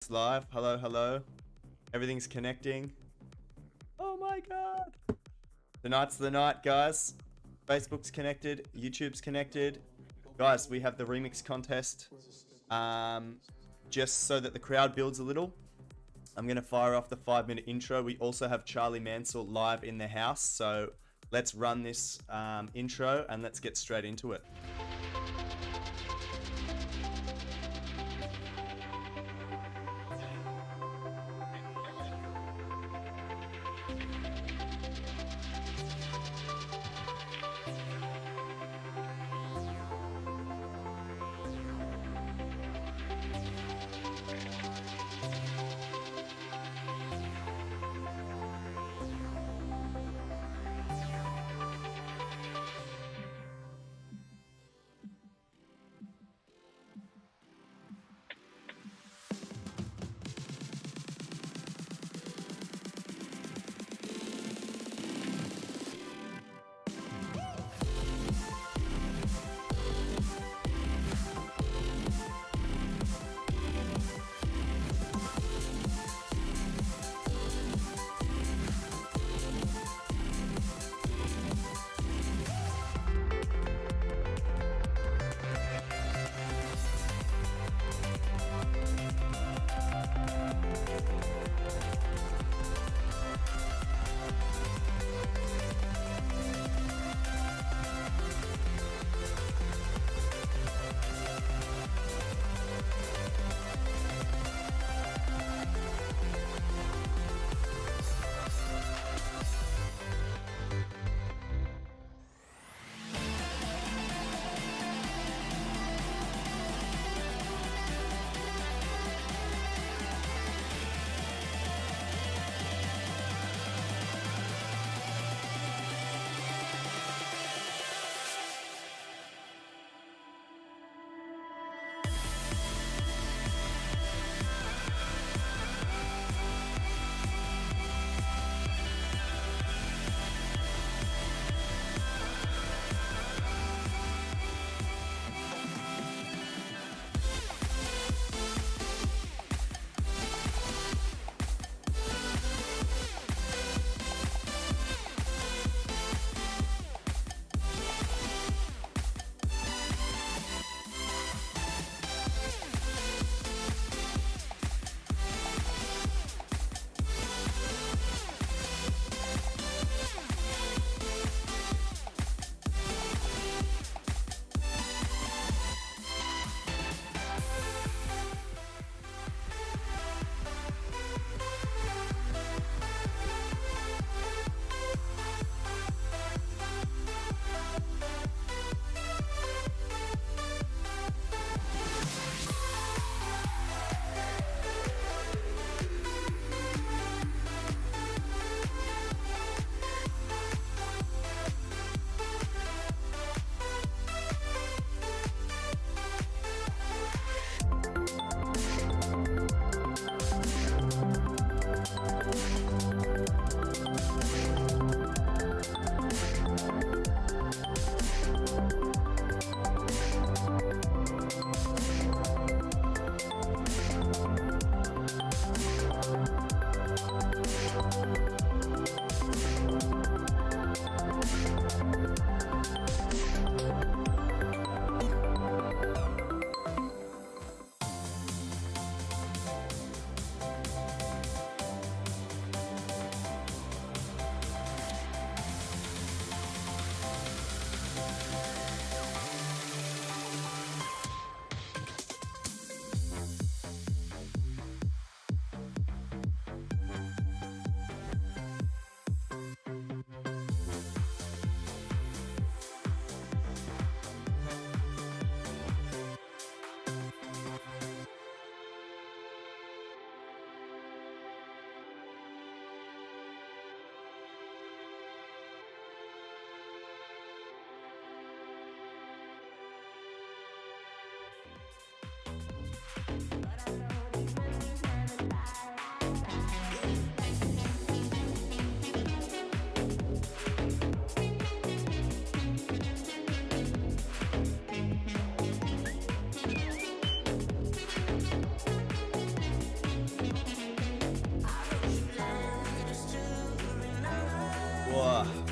It's live. Hello, hello. Everything's connecting. Oh my god. Tonight's the night, guys. Facebook's connected. YouTube's connected. Guys, we have the remix contest. Just so that the crowd builds a little, I'm going to fire off the 5-minute intro. We also have Charlie Mansell live in the house. So let's run this intro and let's get straight into it.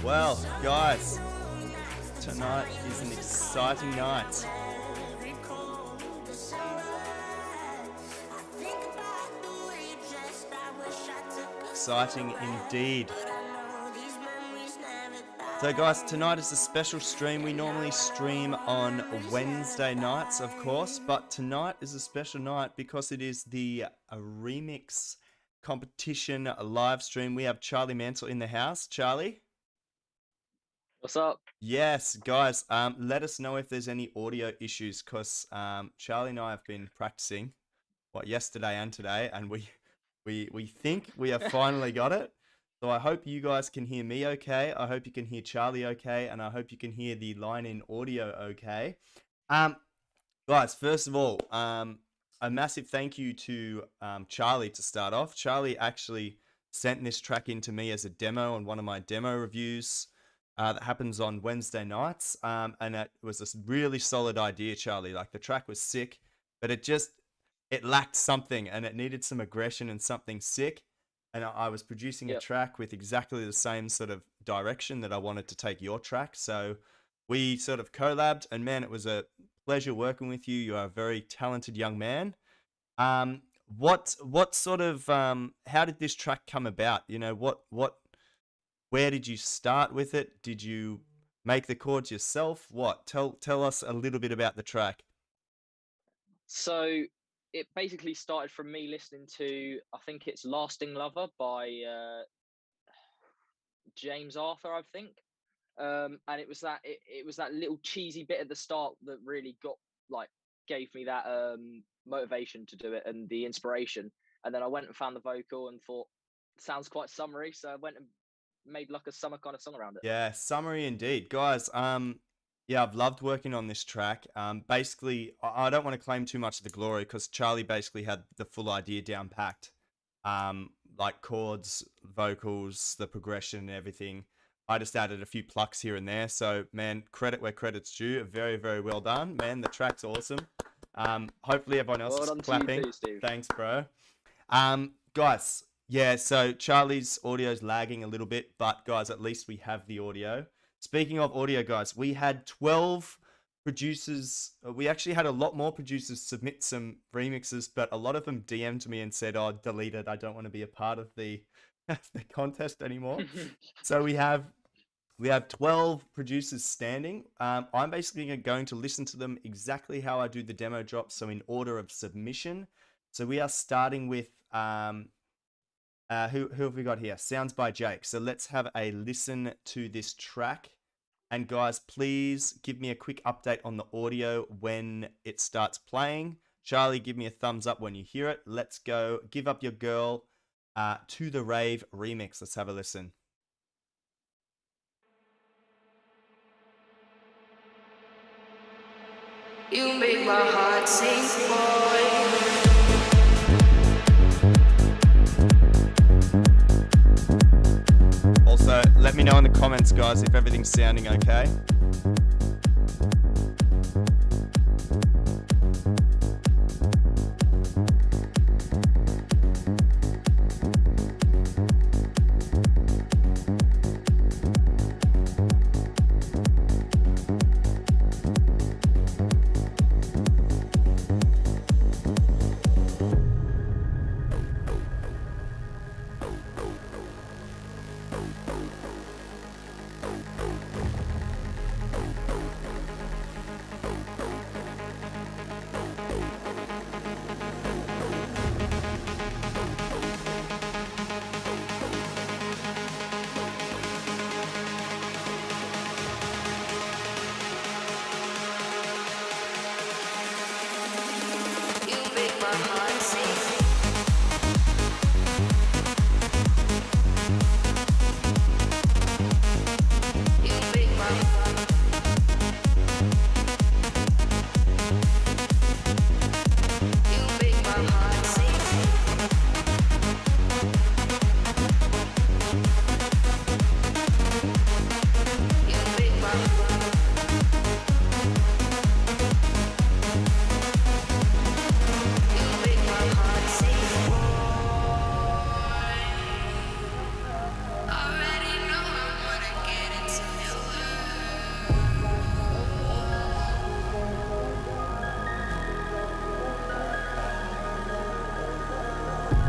Well, guys, tonight is an exciting night. Exciting indeed. So guys, tonight is a special stream. We normally stream on Wednesday nights, of course, but tonight is a special night because it is the REMIX competition live stream. We have Charlie Mansell in the house. Charlie? What's up? Yes, guys, let us know if there's any audio issues because Charlie and I have been practicing, yesterday and today, and we think we have finally got it. So I hope you guys can hear me okay. I hope you can hear Charlie okay, and I hope you can hear the line in audio okay. Guys, first of all, a massive thank you to Charlie to start off. Charlie actually sent this track in to me as a demo on one of my demo reviews that happens on Wednesday nights, and it was a really solid idea, Charlie. Like, the track was sick, but it lacked something, and it needed some aggression and something sick. And I was producing a track with exactly the same sort of direction that I wanted to take your track. So we sort of collabed, and man, it was a pleasure working with you. You are a very talented young man. What sort of how did this track come about? You know, where did you start with it? Did you make the chords yourself? Tell us a little bit about the track. So it basically started from me listening to, I think it's Lasting Lover by James Arthur, I think. And it was that little cheesy bit at the start that really gave me that motivation to do it and the inspiration. And then I went and found the vocal and thought, it sounds quite summery, so I went and made like a summer kind of song around it. Yeah, summery indeed. Guys, yeah, I've loved working on this track. Basically, I don't want to claim too much of the glory because Charlie basically had the full idea down packed. Like chords, vocals, the progression and everything. I just added a few plucks here and there. So, man, credit where credit's due. Very, very well done. Man, the track's awesome. Hopefully everyone else is clapping. To you, Steve. Thanks, bro. Guys, yeah, so Charlie's audio's lagging a little bit, but guys, at least we have the audio. Speaking of audio, guys, we had 12 producers. We actually had a lot more producers submit some remixes, but a lot of them DM'd me and said, "Oh, delete it. I don't want to be a part of the the contest anymore." So we have 12 producers standing. I'm basically going to listen to them exactly how I do the demo drop, so in order of submission. So we are starting with who have we got here? Sounds by Jake. So let's have a listen to this track. And guys, please give me a quick update on the audio when it starts playing. Charlie, give me a thumbs up when you hear it. Let's go. Give Up Your Girl to the Rave remix. Let's have a listen. You make my heart sing, boy. Also, let me know in the comments, guys, if everything's sounding okay.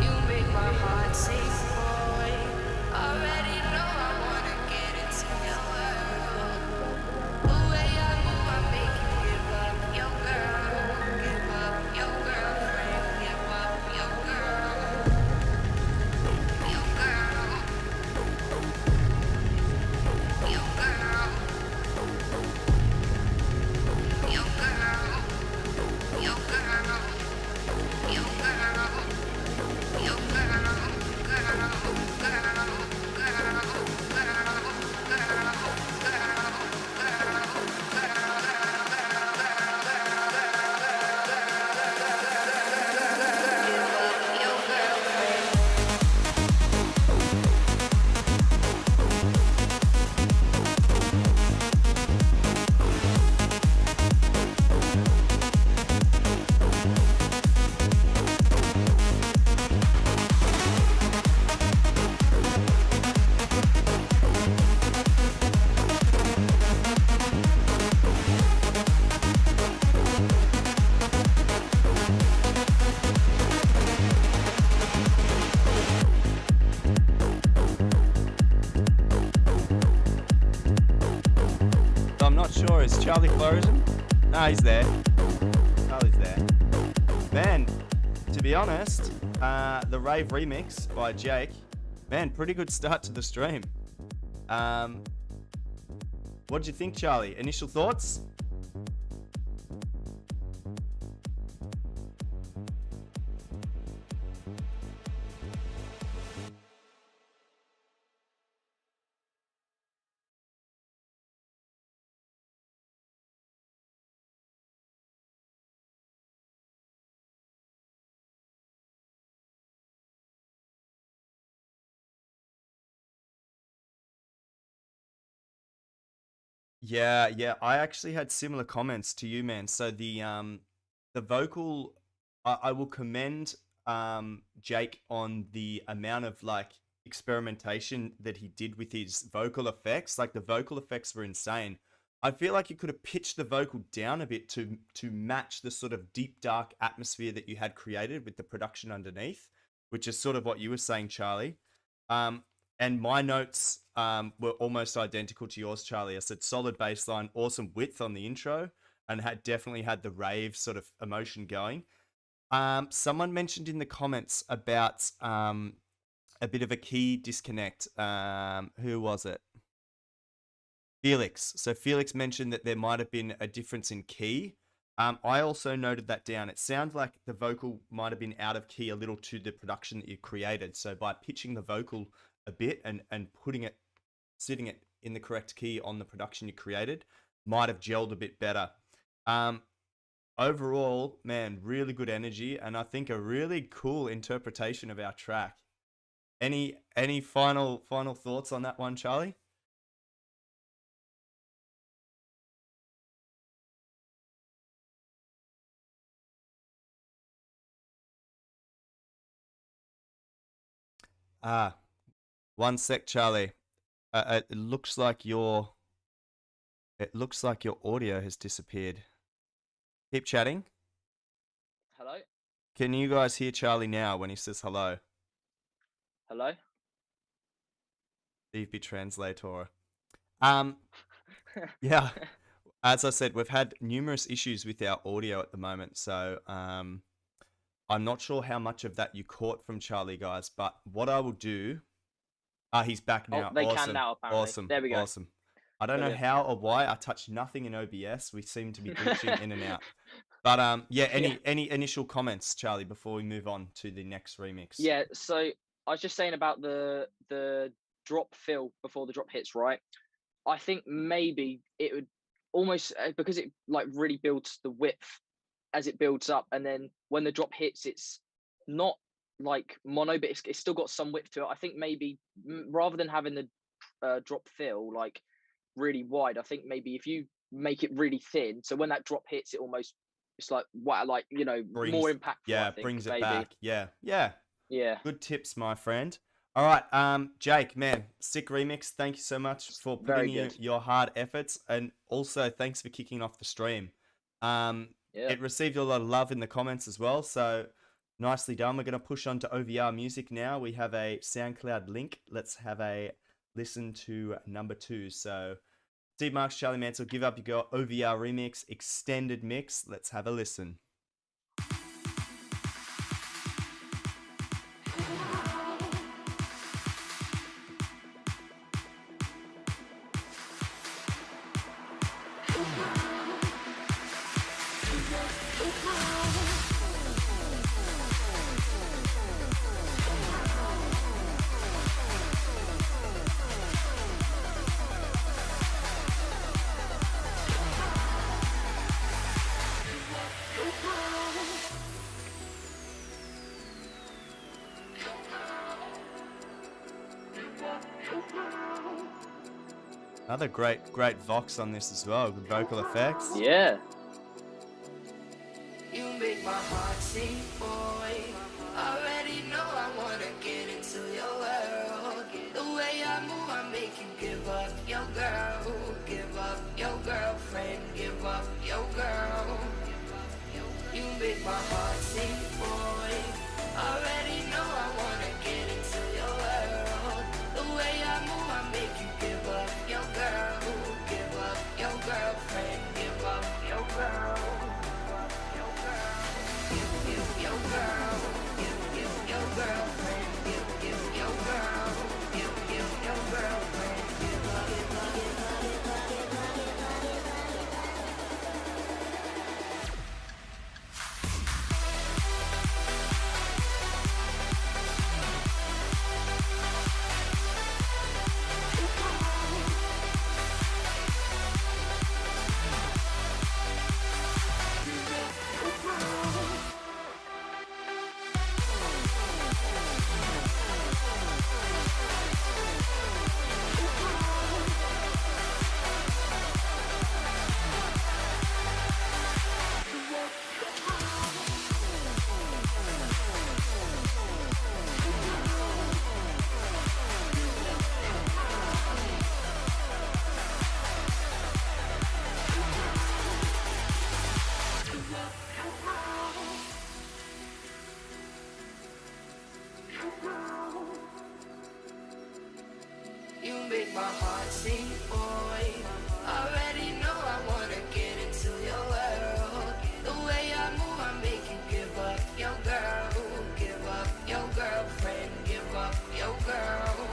You make my heart sing, boy. Already know I wanna get into your world. The way I move, I make you give up your girl, give up your girlfriend, give up your girl, your girl, your girl, your girl, your girl, your girl. I'm not sure. Is Charlie frozen? Nah, he's there. Charlie's there. Man, to be honest, the Rave remix by Jake, man, pretty good start to the stream. What did you think, Charlie? Initial thoughts? Yeah, I actually had similar comments to you, man. So the vocal, I will commend Jake on the amount of like experimentation that he did with his vocal effects. Like the vocal effects were insane. I feel like you could have pitched the vocal down a bit to match the sort of deep dark atmosphere that you had created with the production underneath, which is sort of what you were saying, Charlie. Um, and my notes were almost identical to yours, Charlie. I said solid baseline, awesome width on the intro, and had definitely had the rave sort of emotion going. Someone mentioned in the comments about a bit of a key disconnect. Who was it? Felix. So Felix mentioned that there might have been a difference in key. I also noted that down. It sounds like the vocal might have been out of key a little to the production that you created. So by pitching the vocal a bit and sitting it in the correct key on the production you created, might have gelled a bit better. Overall, man, really good energy, and I think a really cool interpretation of our track. Any final thoughts on that one, Charlie? One sec, Charlie. It looks like your audio has disappeared. Keep chatting. Hello? Can you guys hear Charlie now when he says hello? Hello? DP translator. Yeah. As I said, we've had numerous issues with our audio at the moment, so I'm not sure how much of that you caught from Charlie, guys. But what I will do, he's back now. Oh, they Awesome. can now, apparently. Awesome. There we go. Awesome. I don't know Brilliant. how or why. I touched nothing in OBS. We seem to be glitching in and out. But yeah. Any initial comments, Charlie, before we move on to the next remix? Yeah, so I was just saying about the drop fill before the drop hits, right? I think maybe it would almost because it like really builds the width as it builds up, and then when the drop hits, it's not like mono, but it's still got some width to it. I think maybe rather than having the drop fill like really wide, I think maybe if you make it really thin, so when that drop hits, it's like what, like, you know, more impactful. Yeah, I think, brings it maybe. back. Yeah. Good tips, my friend. All right, Jake, man, sick remix. Thank you so much for putting in your hard efforts, and also thanks for kicking off the stream. It received a lot of love in the comments as well, so Nicely done. We're going to push on to OVR music now. We have a SoundCloud link. Let's have a listen to number 2. So, Steve Marks, Charlie Mansell, Give Up Your Girl, OVR remix, extended mix. Let's have a listen. Another great Vox on this as well. Good vocal effects. Yeah. You make my heart sing, boy. Already know I wanna get into your world. The way I move, I make you give up your girl. Give up your girlfriend. Give up your girl. You make my heart sing, boy. Already know I wanna get into your world. The way I move, I make you give up your girl. Give up your girlfriend. Give up your girl. Give your girl. Give your girlfriend. Give your girl. Give your girlfriend. Give up. You make my heart sing, boy. Already know I wanna get into your world. The way I move, I make you give up your girl. Give up your girlfriend. Give up your girl.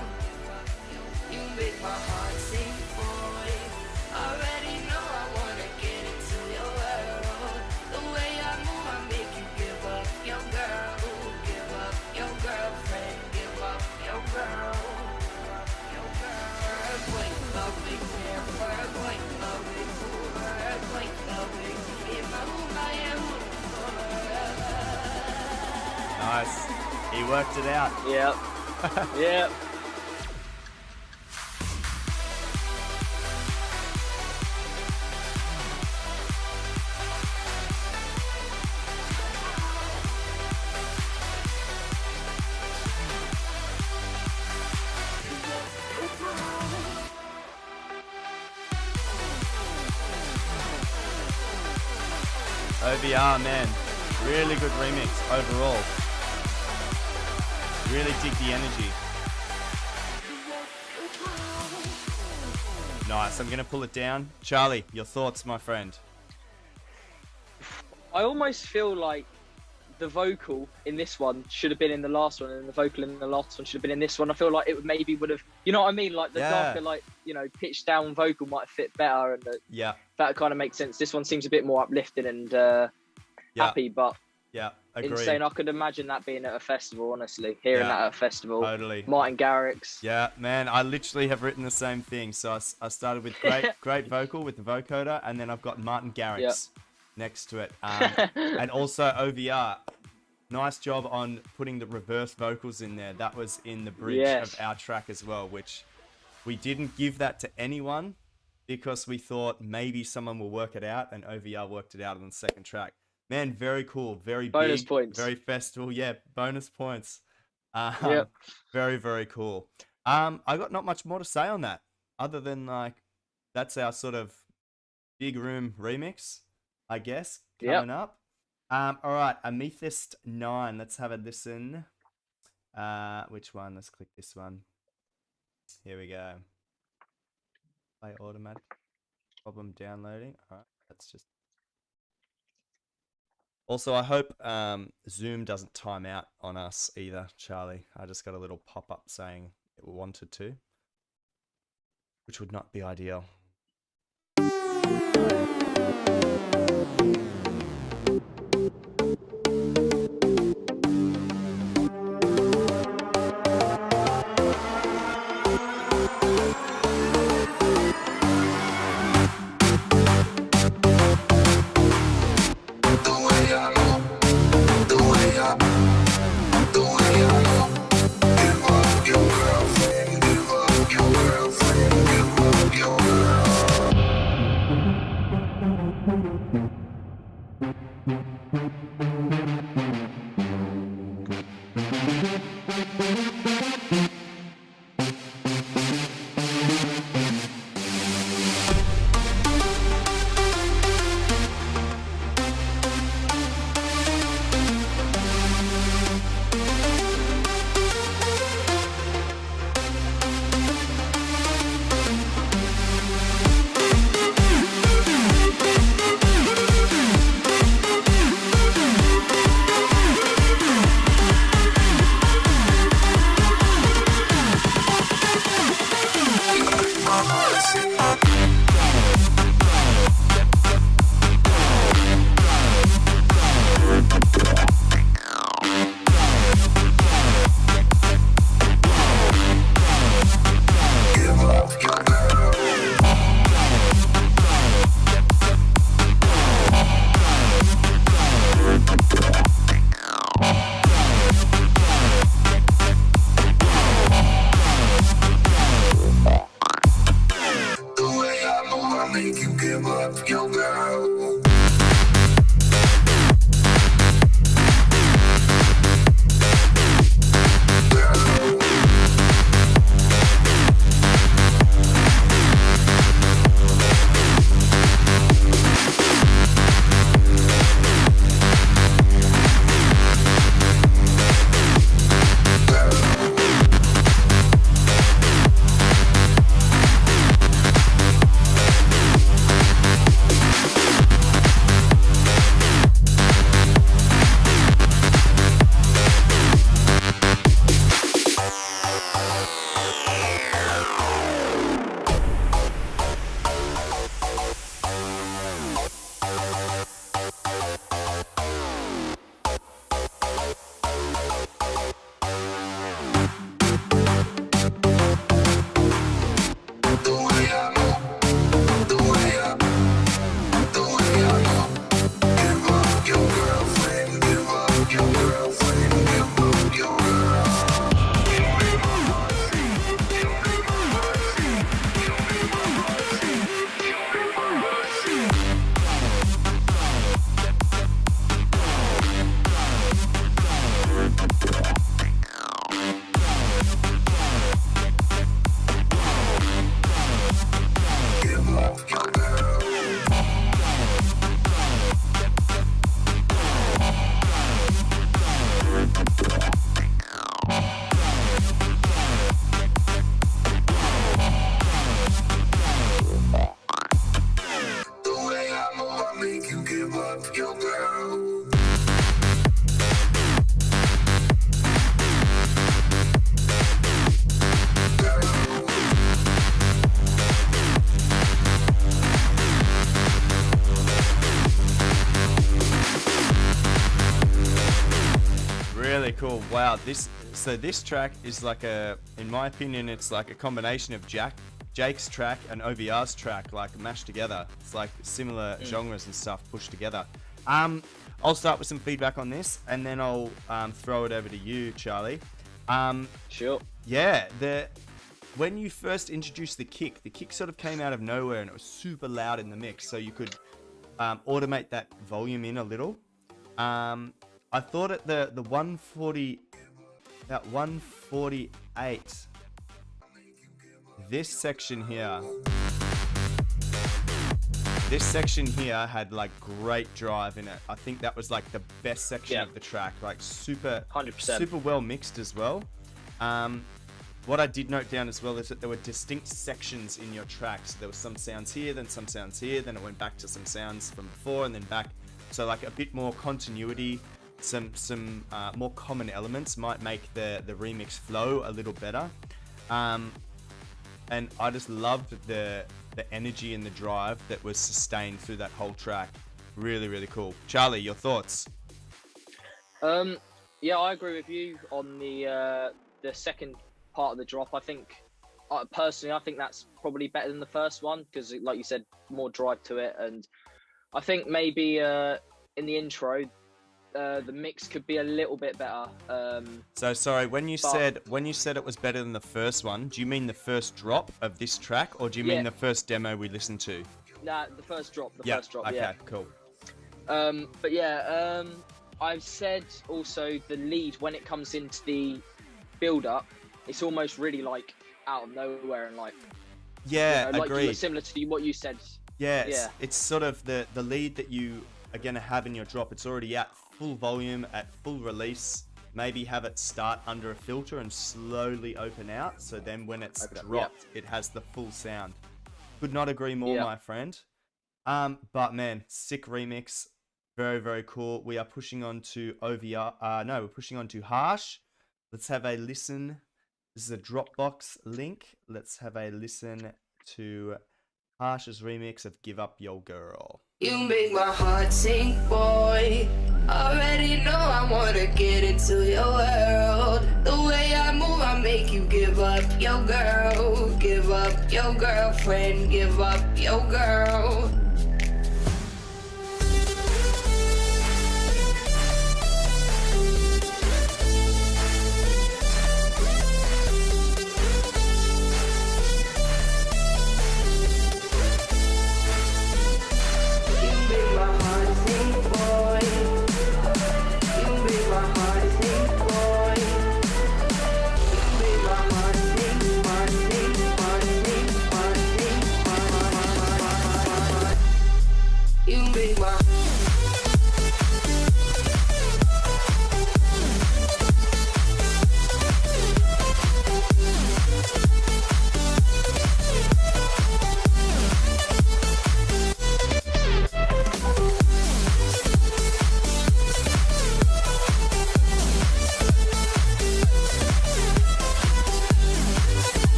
You make my heart sing, boy. Already know I wanna get into your world. The way I move, I make you give up your girl. Give up your girlfriend. Give up your girl. Nice. He worked it out. Yep. Yep. OVR, man. Really good remix overall. Really dig the energy. Nice. I'm going to pull it down. Charlie, your thoughts, my friend? I almost feel like the vocal in this one should have been in the last one, and the vocal in the last one should have been in this one. I feel like it would have, you know what I mean? Like the darker, like, you know, pitched down vocal might fit better, and that kind of makes sense. This one seems a bit more uplifting and happy, but agree. Insane. I could imagine that being at a festival, honestly. Hearing that at a festival. Totally. Martin Garrix. Yeah, man, I literally have written the same thing. So I started with great vocal with the vocoder, and then I've got Martin Garrix next to it. And also OVR. Nice job on putting the reverse vocals in there. That was in the bridge of our track as well, which we didn't give that to anyone because we thought maybe someone will work it out, and OVR worked it out on the second track. Man, very cool, very bonus big, points. Very festival. Yeah, bonus points. Very, very cool. I got not much more to say on that, other than like that's our sort of big room remix, I guess, coming up. All right, Amethyst 9. Let's have a listen. Which one? Let's click this one. Here we go. Play automatic. Problem downloading. All right, let's just. Also, I hope Zoom doesn't time out on us either, Charlie. I just got a little pop-up saying it wanted to, which would not be ideal. Really cool. Wow, this track is like in my opinion, it's like a combination of Jake's track and OVR's track, like mashed together. It's like similar genres and stuff pushed together. I'll start with some feedback on this, and then I'll throw it over to you, Charlie. Sure. Yeah, when you first introduced the kick sort of came out of nowhere, and it was super loud in the mix, so you could automate that volume in a little. I thought at the 140, that 148, this section here This section here had like great drive in it. I think that was like the best section of the track, like super 100%. super well mixed as well. What I did note down as well is that there were distinct sections in your track. So there was some sounds here, then some sounds here, then it went back to some sounds from before and then back. So like a bit more continuity, some more common elements might make the remix flow a little better. And I just loved the energy and the drive that was sustained through that whole track. Really, really cool. Charlie, your thoughts? Yeah, I agree with you on the second part of the drop. I think, personally, I think that's probably better than the first one because, like you said, more drive to it. And I think maybe in the intro, the mix could be a little bit better. So sorry, when you said it was better than the first one, do you mean the first drop of this track, or do you mean the first demo we listened to? Nah, the first drop. Okay, cool. But yeah, I've said also the lead when it comes into the build-up, it's almost really like out of nowhere and like like agreed. Similar to what you said. Yeah, it's sort of the lead that you are gonna have in your drop. It's already at full volume, at full release. Maybe have it start under a filter and slowly open out. So then when it's dropped, it has the full sound. Could not agree more, my friend. But man, sick remix. Very, very cool. We are pushing on to OVR. No, we're pushing on to Harsh. Let's have a listen. This is a Dropbox link. Let's have a listen to Harsh's remix of Give Up Your Girl. You make my heart sink, boy. Already know I wanna get into your world. The way I move, I make you give up your girl. Give up your girlfriend. Give up your girl.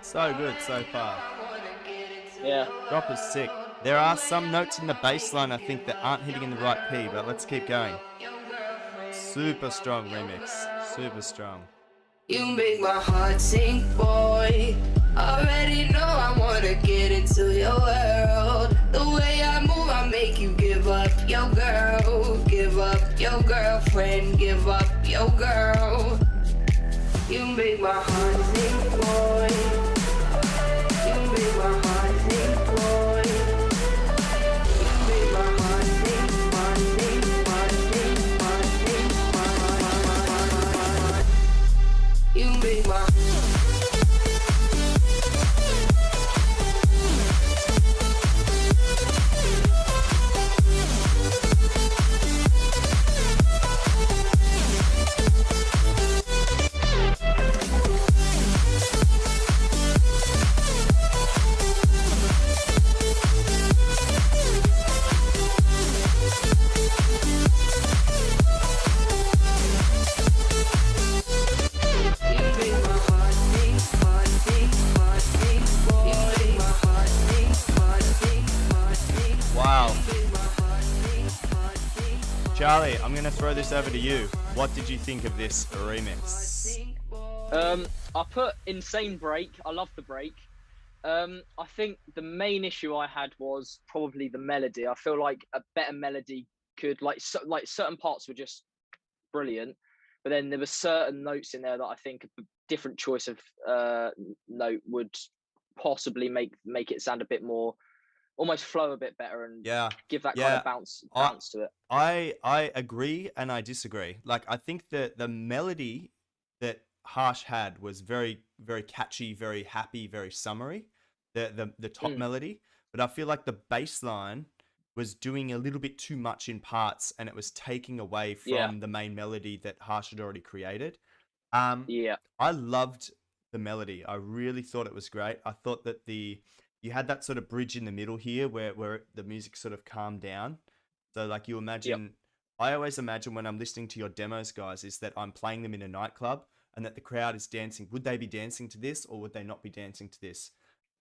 So good so far. Yeah. Drop is sick. There are some notes in the bass line I think that aren't hitting in the right key, but let's keep going. Super strong remix. Super strong. You make my heart sink, boy. Already know I wanna get into your world. The way I move, I make you give up your girl. Give up your girlfriend. Give up your girl. You make my heart sink, boy. You make my heart sink, boy. You make my heart sink, heart sink, heart sink, heart sink, heart. You make my Wow. Charlie, I'm going to throw this over to you. What did you think of this remix? I put insane break. I love the break. I think the main issue I had was probably the melody. I feel like a better melody could like certain parts were just brilliant, but then there were certain notes in there that I think a different choice of note would possibly make it sound a bit more almost flow a bit better and Yeah. give that kind Yeah. of bounce I to it. I agree and I disagree. Like I think that the melody that Harsh had was very very catchy, very happy, very summery. The top Mm. melody, but I feel like the bass line was doing a little bit too much in parts and it was taking away Yeah. from the main melody that Harsh had already created. Um, Yeah. I loved the melody. I really thought it was great. I thought that you had that sort of bridge in the middle here where the music sort of calmed down. So like you imagine, I always imagine when I'm listening to your demos, guys, is that I'm playing them in a nightclub and that the crowd is dancing. Would they be dancing to this or would they not be dancing to this?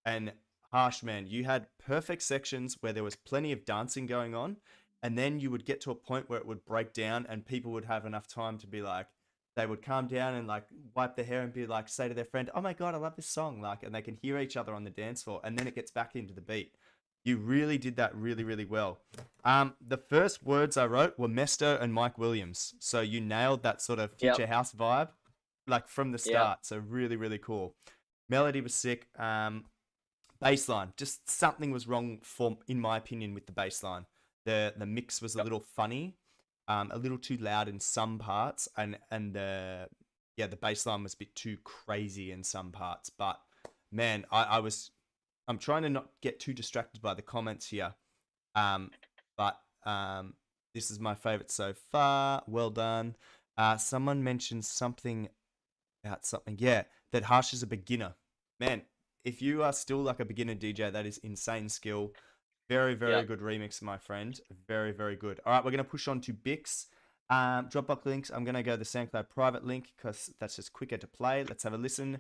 And Harsh, man, you had perfect sections where there was plenty of dancing going on, and then you would get to a point where it would break down and people would have enough time to be like, they would calm down and like wipe their hair and be like, say to their friend, "Oh my God, I love this song." Like, and they can hear each other on the dance floor, and then it gets back into the beat. You really did that really, really well. The first words I wrote were Mesto and Mike Williams. So you nailed that sort of future house vibe, like from the start. So really, really cool. Melody was sick. Bass line, just something was wrong in my opinion, with the bass line. The mix was a little funny, a little too loud in some parts, and the bass line was a bit too crazy in some parts. But man, I'm trying to not get too distracted by the comments here. But this is my favorite so far. Well done. Someone mentioned something about something. Yeah, that Harsh is a beginner. Man, if you are still like a beginner DJ, that is insane skill. Very, very good remix, my friend. Very, very good. All right, we're going to push on to Bix. Dropbox links. I'm going to go the SoundCloud private link because that's just quicker to play. Let's have a listen.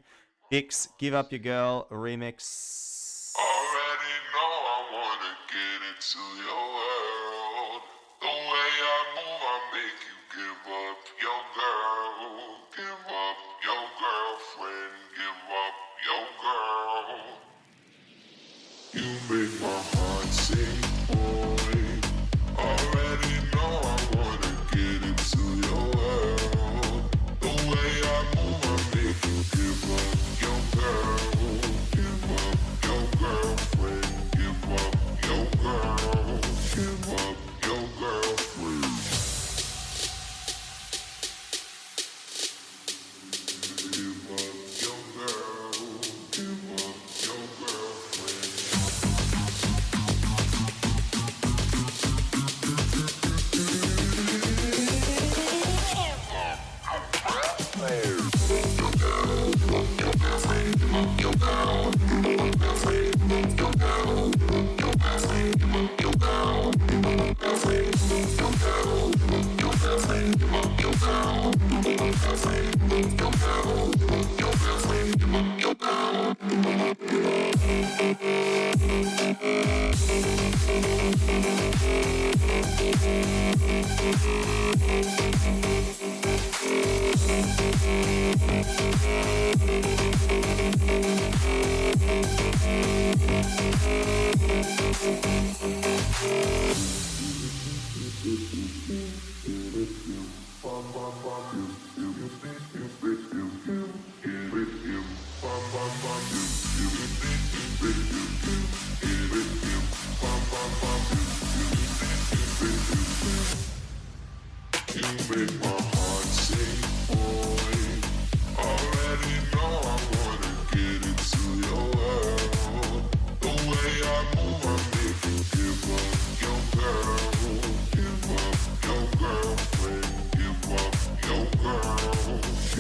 Bix, Give Up Your Girl, remix. Already know I wanna get into your world. The way I move, I make you give up your girl. Give up your girlfriend. Give up your girl. You make my heart sing, boy. Already know I wanna get into your world. The way I move, I make you give up your girl. Give up your girlfriend. Give up your girl. Give up your girlfriend. Give up your girl. Give up your girlfriend. You make my heart sing, boy. Already know I wanna get into your world. The way I move, I make you give up your girl. Give up your girlfriend. Give up your girl.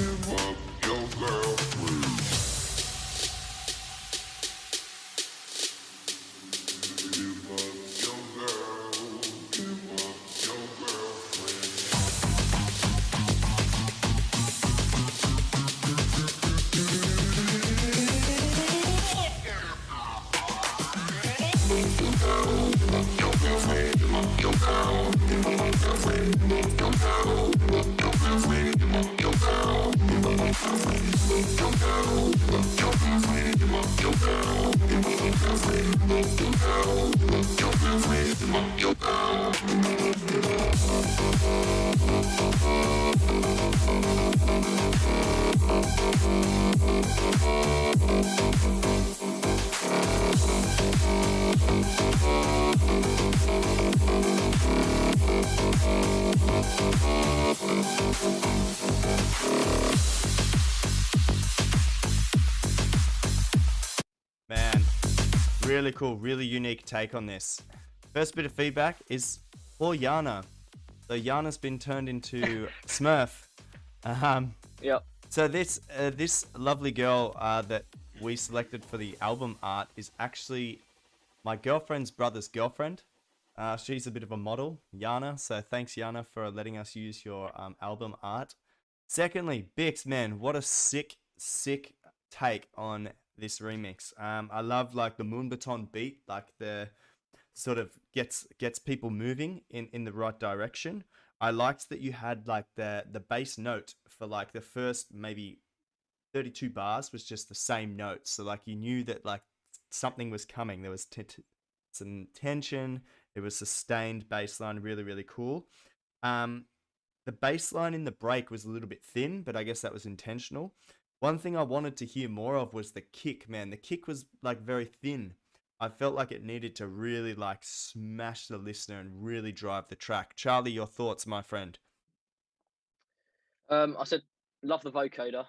Give up your girlfriend. Give up your girl. Give up your girlfriend. Really cool, really unique take on this. First bit of feedback is for Yana. So Yana's been turned into Smurf. Yep. So this lovely girl that we selected for the album art is actually my girlfriend's brother's girlfriend. She's a bit of a model, Yana. So thanks, Yana, for letting us use your album art. Secondly, Bix, man, what a sick take on this remix. I love like the Moonbaton beat, like the sort of gets people moving in the right direction. I liked that you had like the bass note for like the first maybe 32 bars was just the same note. So like you knew that like something was coming. There was some tension. It was sustained bass line, really, really cool. The bass line in the break was a little bit thin, but I guess that was intentional. One thing I wanted to hear more of was the kick, man. The kick was like very thin. I felt like it needed to really like smash the listener and really drive the track. Charlie, your thoughts, my friend? I said love the vocoder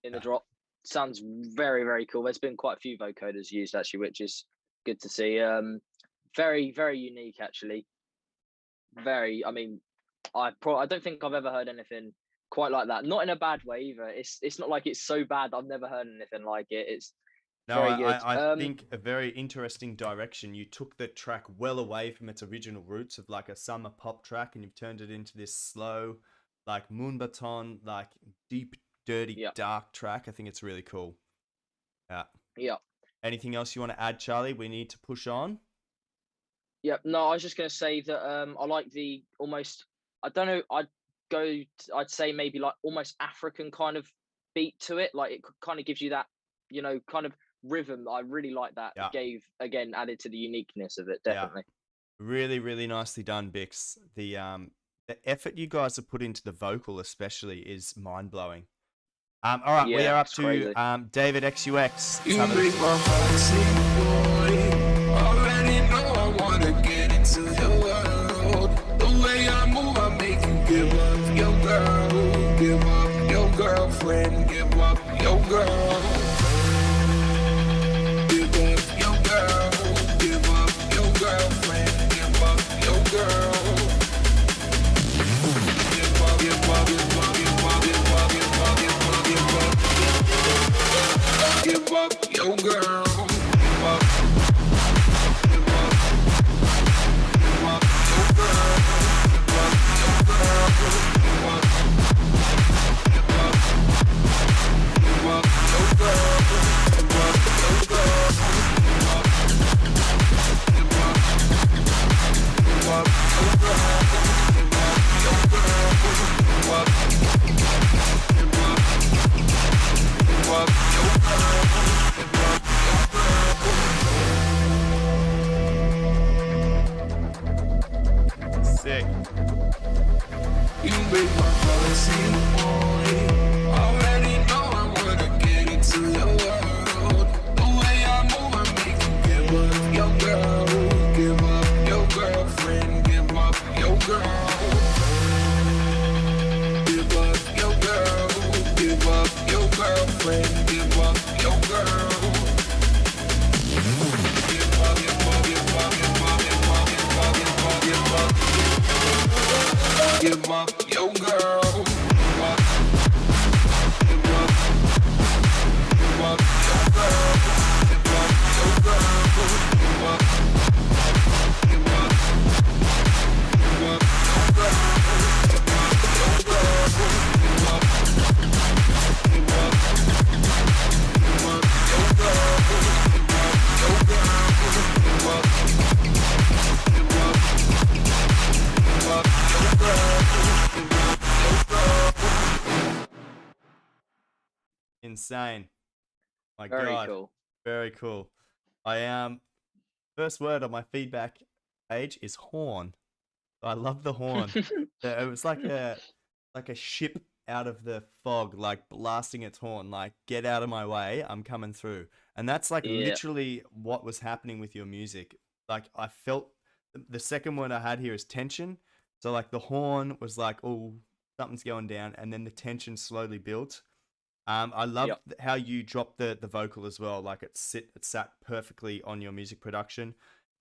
in the drop. Sounds very, very cool. There's been quite a few vocoders used actually, which is good to see. Very, very unique actually. Very. I mean, I don't think I've ever heard anything quite like that. Not in a bad way either. It's not like it's so bad I've never heard anything like it. It's No, very good. I think a very interesting direction. You took the track well away from its original roots of like a summer pop track, and you've turned it into this slow, like Moonbaton, like deep, dirty, dark track. I think it's really cool. Yeah. Yeah. Anything else you want to add, Charlie? We need to push on. Yeah. No, I was just gonna say that I like the almost. I don't know. I'd say maybe like almost African kind of beat to it. Like it kind of gives you that, kind of rhythm. I really like that. Yeah. It gave again added to the uniqueness of it. Definitely. Yeah. Really, really nicely done, Bix. The effort you guys have put into the vocal, especially, is mind blowing. All right, we are up to crazy. David XUX. You make my heart sing, boy. Already know I wanna get into your world. The way I move, I make you give up your girl, give up your girlfriend, give up your girl. Give up your girl, give up your girlfriend, give up your girl. Give up, give up, give up, give up, give up, give up, give up, give up. Give up your girl. Give up. Give up. Give up your girl. Give up your girl. Give up. Give up. Give up your girl. Give up your girl. Give up. Give up. Give up your girl. Give up your girl. Give up. Give up. Give up your girl. Sick. You make my heart sing, boy. Already know I wanna get into your world. The way I move, I make you give up your girl, give up your girlfriend, give up your girl. Give up your girl, give up your girlfriend, give up your girl. Give up, give up, give up, give up, give up, give up, give up, give up. Give up your girl. Give up. Give up. Give up your girl. Give up your girl. Give up. Give up. Give up your girl. Give up your girl. Give up. Give up. Give up your girl. Give up your girl. Give up. Give up. Give up your girl. Insane. My Very God. cool. Very cool. I first word on my feedback page is horn. I love the horn. It was like a ship out of the fog, like blasting its horn, like get out of my way, I'm coming through. And that's like Yeah. literally what was happening with your music. Like I felt the second word I had here is tension. So like the horn was like, oh, something's going down, and then the tension slowly built. I love Yep. how you dropped the vocal as well. Like it sat perfectly on your music production.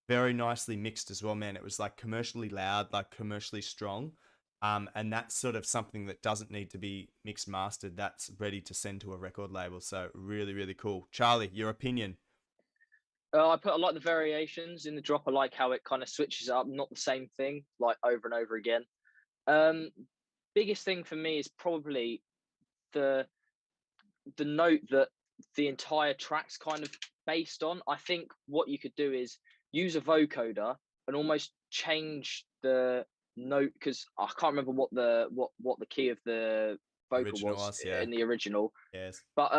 Very nicely mixed as well, man. It was like commercially loud, like commercially strong. And that's sort of something that doesn't need to be mixed mastered. That's ready to send to a record label. So really, really cool. Charlie, your opinion? I put a lot of the variations in the drop. I like how it kind of switches up, not the same thing, like over and over again. Um, Biggest thing for me is probably the note that the entire track's kind of based on. I think what you could do is use a vocoder and almost change the note, because I can't remember what the key of the vocal Original was yeah. in the original. Yes. But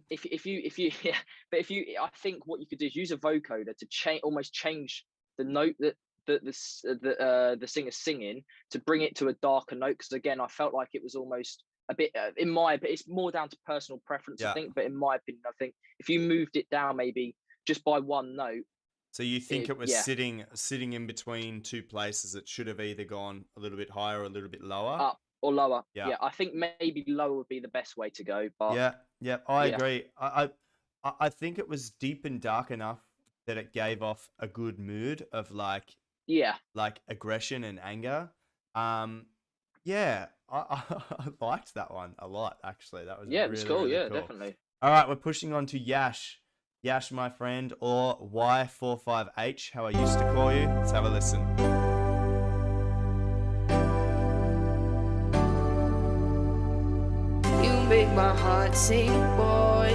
if you yeah, but if you, I think what you could do is use a vocoder to almost change the note that the singer's singing, to bring it to a darker note. Because again, I felt like it was almost a bit but it's more down to personal preference, Yeah. I think. But in my opinion, I think if you moved it down maybe just by one note. So you think it was yeah. sitting in between two places? It should have either gone a little bit higher or a little bit lower. Up or lower. Yeah. Yeah, I think maybe lower would be the best way to go. But Yeah, I yeah. agree. I think it was deep and dark enough that it gave off a good mood of like yeah, aggression and anger. Yeah, I liked that one a lot, actually. That was yeah, it was really, cool. really Yeah, cool. definitely. All right, we're pushing on to Yash. Yash, my friend, or Y45H, how I used to call you. Let's have a listen. You make my heart sing, boy.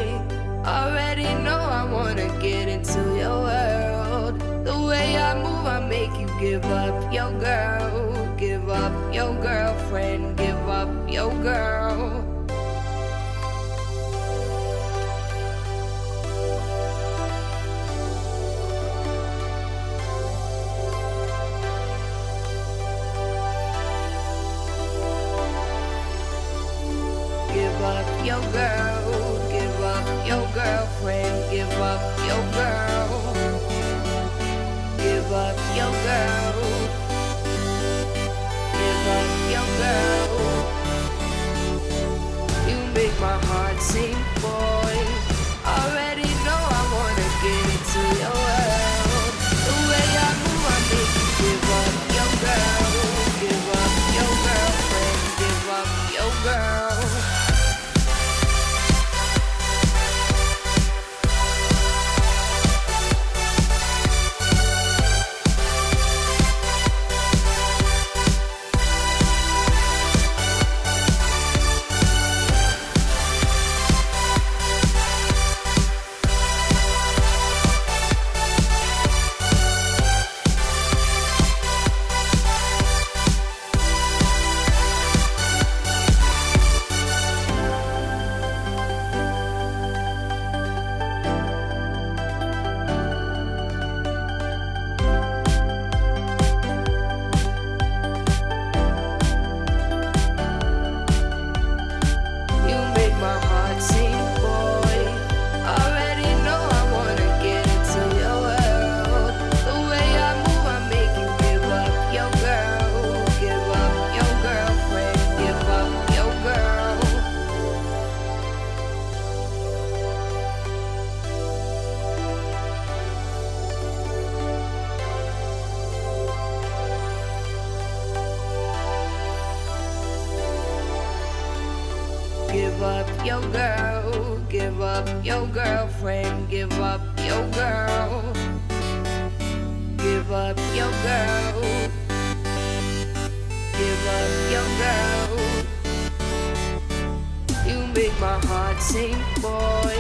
Already know I wanna get into your world. The way I move, I make you give up your girl. Give up your girlfriend, give up your girl. Give up your girl, give up your girlfriend, give up your girl. Give up your girl, give up your girl. You make my heart sing, boy. Already know I wanna get into your world. The way I move, I make you give up your girl, give up your girlfriend, give up your girl. You make my heart sing, boy. Already know I wanna get into your world. The way I move, I make you give up your girl, give up your girlfriend, give up your girl. Give up your girl, give up your girlfriend, give up your girl. Give up your girl, give up your girl. You make my heart sing, boy.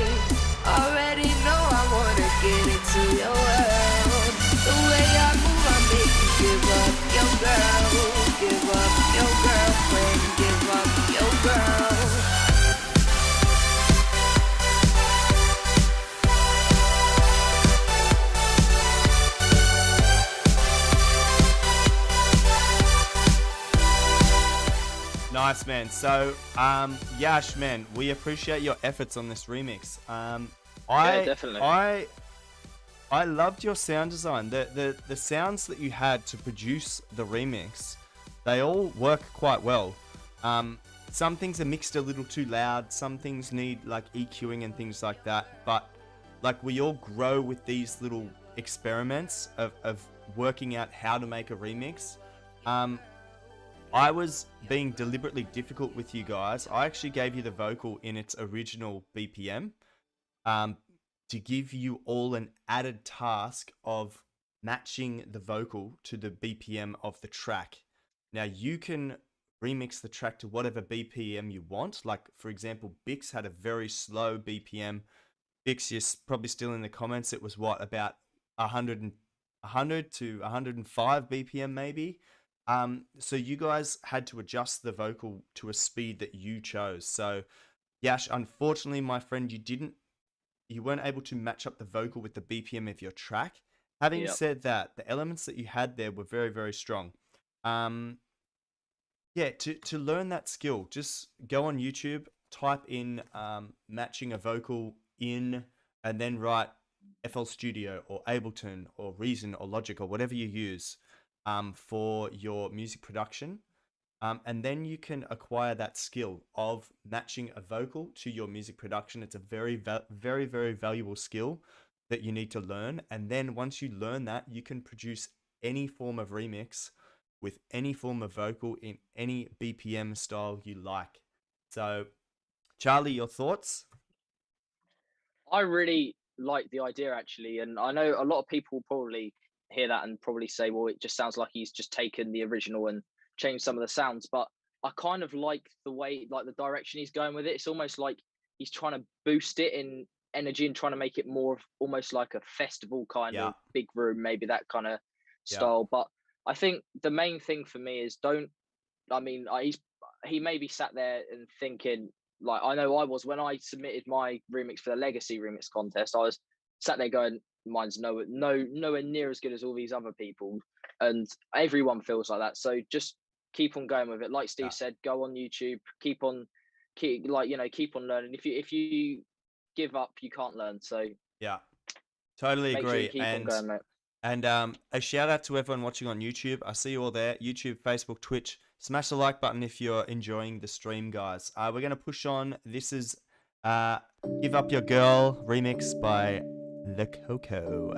Already know I wanna get into your world. The way I move, I make you give up your girl, give up your girlfriend, give up your girl. Nice, man. So, Yash, man, we appreciate your efforts on this remix. Yeah, definitely. I loved your sound design. The sounds that you had to produce the remix, they all work quite well. some things are mixed a little too loud. Some things need like EQing and things like that. But like we all grow with these little experiments of working out how to make a remix. I was being deliberately difficult with you guys. I actually gave you the vocal in its original BPM to give you all an added task of matching the vocal to the BPM of the track. Now you can remix the track to whatever BPM you want. Like for example, Bix had a very slow BPM. Bix, you're probably still in the comments. It was what, about 100 to 105 BPM maybe. So you guys had to adjust the vocal to a speed that you chose. So Yash, unfortunately, my friend, you weren't able to match up the vocal with the BPM of your track. Having said that, the elements that you had there were very, very strong. Yeah, to learn that skill, just go on YouTube, type in matching a vocal in, and then write FL Studio or Ableton or Reason or Logic or whatever you use for your music production. And then you can acquire that skill of matching a vocal to your music production. It's a very, very, very valuable skill that you need to learn. And then once you learn that, you can produce any form of remix with any form of vocal in any BPM style you like. So, Charlie, your thoughts? I really like the idea actually, and I know a lot of people will probably hear that and probably say, well, it just sounds like he's just taken the original and changed some of the sounds. But I kind of like the way, like the direction he's going with it. It's almost like he's trying to boost it in energy and trying to make it more of almost like a festival kind of big room, maybe that kind of style. But I think the main thing for me is he maybe sat there and thinking, like, I know I was when I submitted my remix for the Legacy Remix contest, I was sat there going, mine's nowhere near as good as all these other people, and everyone feels like that. So just keep on going with it. Like Steve said, go on YouTube, keep on learning. If you give up, you can't learn. So yeah, totally make agree. Sure you keep on going, mate. And a shout out to everyone watching on YouTube. I see you all there. YouTube, Facebook, Twitch. Smash the like button if you're enjoying the stream, guys. We're going to push on. This is Give Up Your Girl remix by The Coco.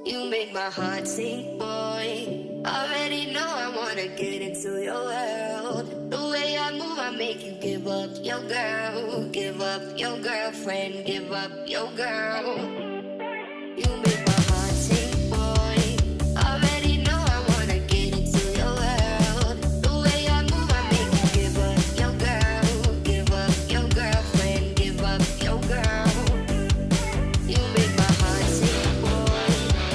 You make my heart sing, boy. Already know I wanna get into your world. The way I move, I make you give up your girl. Give up your girlfriend, give up your girl. You make my heart sing, boy. Already know I wanna get into your world. The way I move, I make you give up your girl. Give up your girlfriend, give up your girl. You make my heart sing, boy.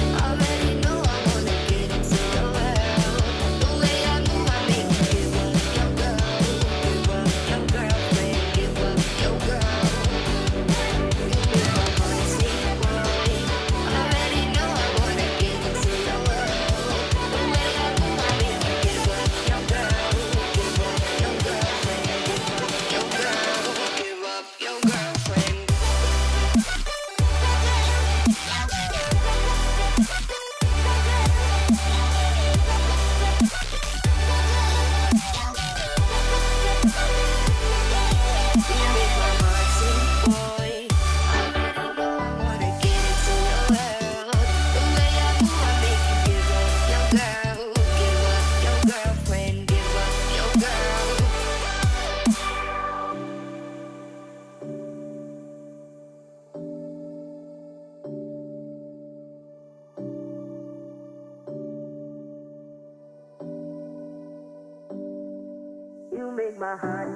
Already know I wanna get into your world. The way I move, I make you give up your girl. Give up your girlfriend, give up your girl. You make my heart sing, boy. Already know I wanna get into your world. The way I move, I make you give up your girl. Give up your girlfriend, give up your girl. Give up your girlfriend. You make my heart sing, boy. Already know I wanna get into your world. The way I move, I make you give up your girl. Give up your girlfriend, give up your girl. You make my heart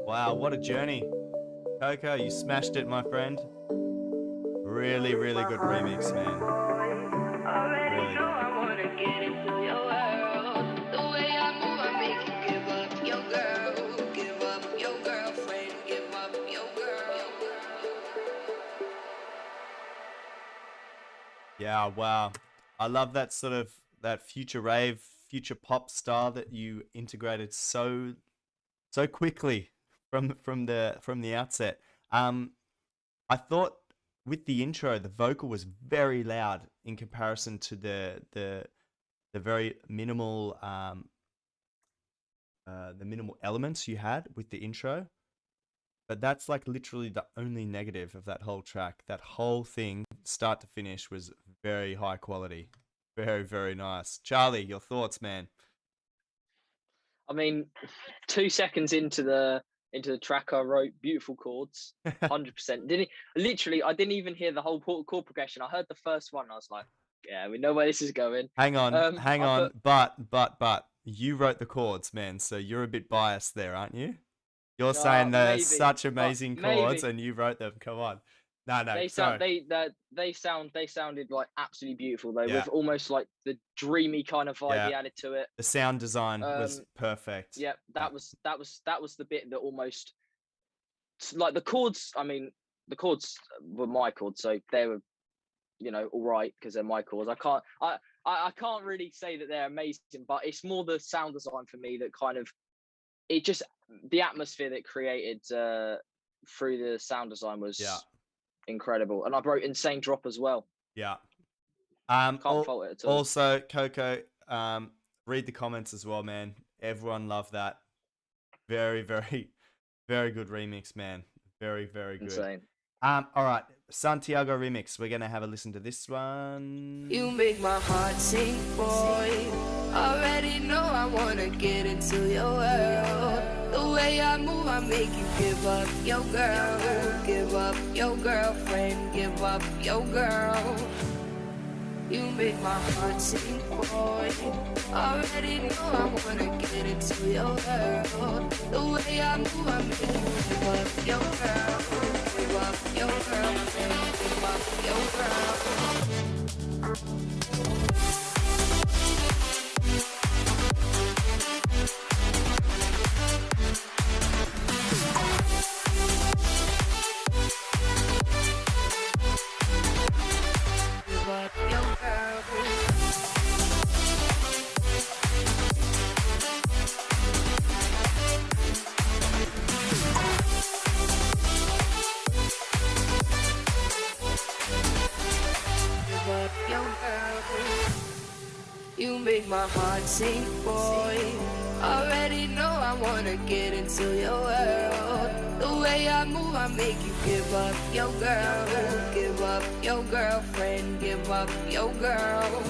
Wow, what a journey. Coco, you smashed it, my friend. Really, really good remix, man. Really good. Yeah, wow. I love that sort of that future rave, future pop style that you integrated so quickly from the outset. I thought with the intro, the vocal was very loud in comparison to the very minimal the minimal elements you had with the intro. But that's like literally the only negative of that whole track. That whole thing, start to finish, was very high quality. Very, very nice. Charlie, your thoughts, man? I mean, 2 seconds into the track, I wrote beautiful chords, 100%. I didn't even hear the whole chord progression. I heard the first one. I was like, yeah, we know where this is going. Hang on, hang on. put- But you wrote the chords, man. So you're a bit biased there, aren't you? You're No, saying they're maybe, such but amazing maybe. chords, and you wrote them. Come on. No, They sorry. sounded like absolutely beautiful though, Yeah. with almost like the dreamy kind of vibe Yeah. he added to it. The sound design was perfect. Yeah, that was the bit that almost, like, the chords. I mean, the chords were my chords, so they were, all right, because they're my chords. I can't really say that they're amazing, but it's more the sound design for me that kind of, it just, the atmosphere that created through the sound design was incredible. And I wrote Insane Drop as well. Yeah. Can't fault it at all. Also, Coco, read the comments as well, man. Everyone loved that. Very, very, very good remix, man. Very, very good. Insane. All right, Santiago remix. We're gonna have a listen to this one. You make my heart sing, boy. Already know I wanna get into your world. The way I move, I make you give up your girl, give up your girlfriend, give up your girl. You make my heart sing, boy. Already know I wanna get into your world. The way I move, I make you give up your girl, give up your girlfriend, give up your girl. Give up your girl. Give up your girl. You make my heart sing, boy. Already know I wanna get into your world. The way I move, I make you give up your girl, give up your girlfriend, give up your girl.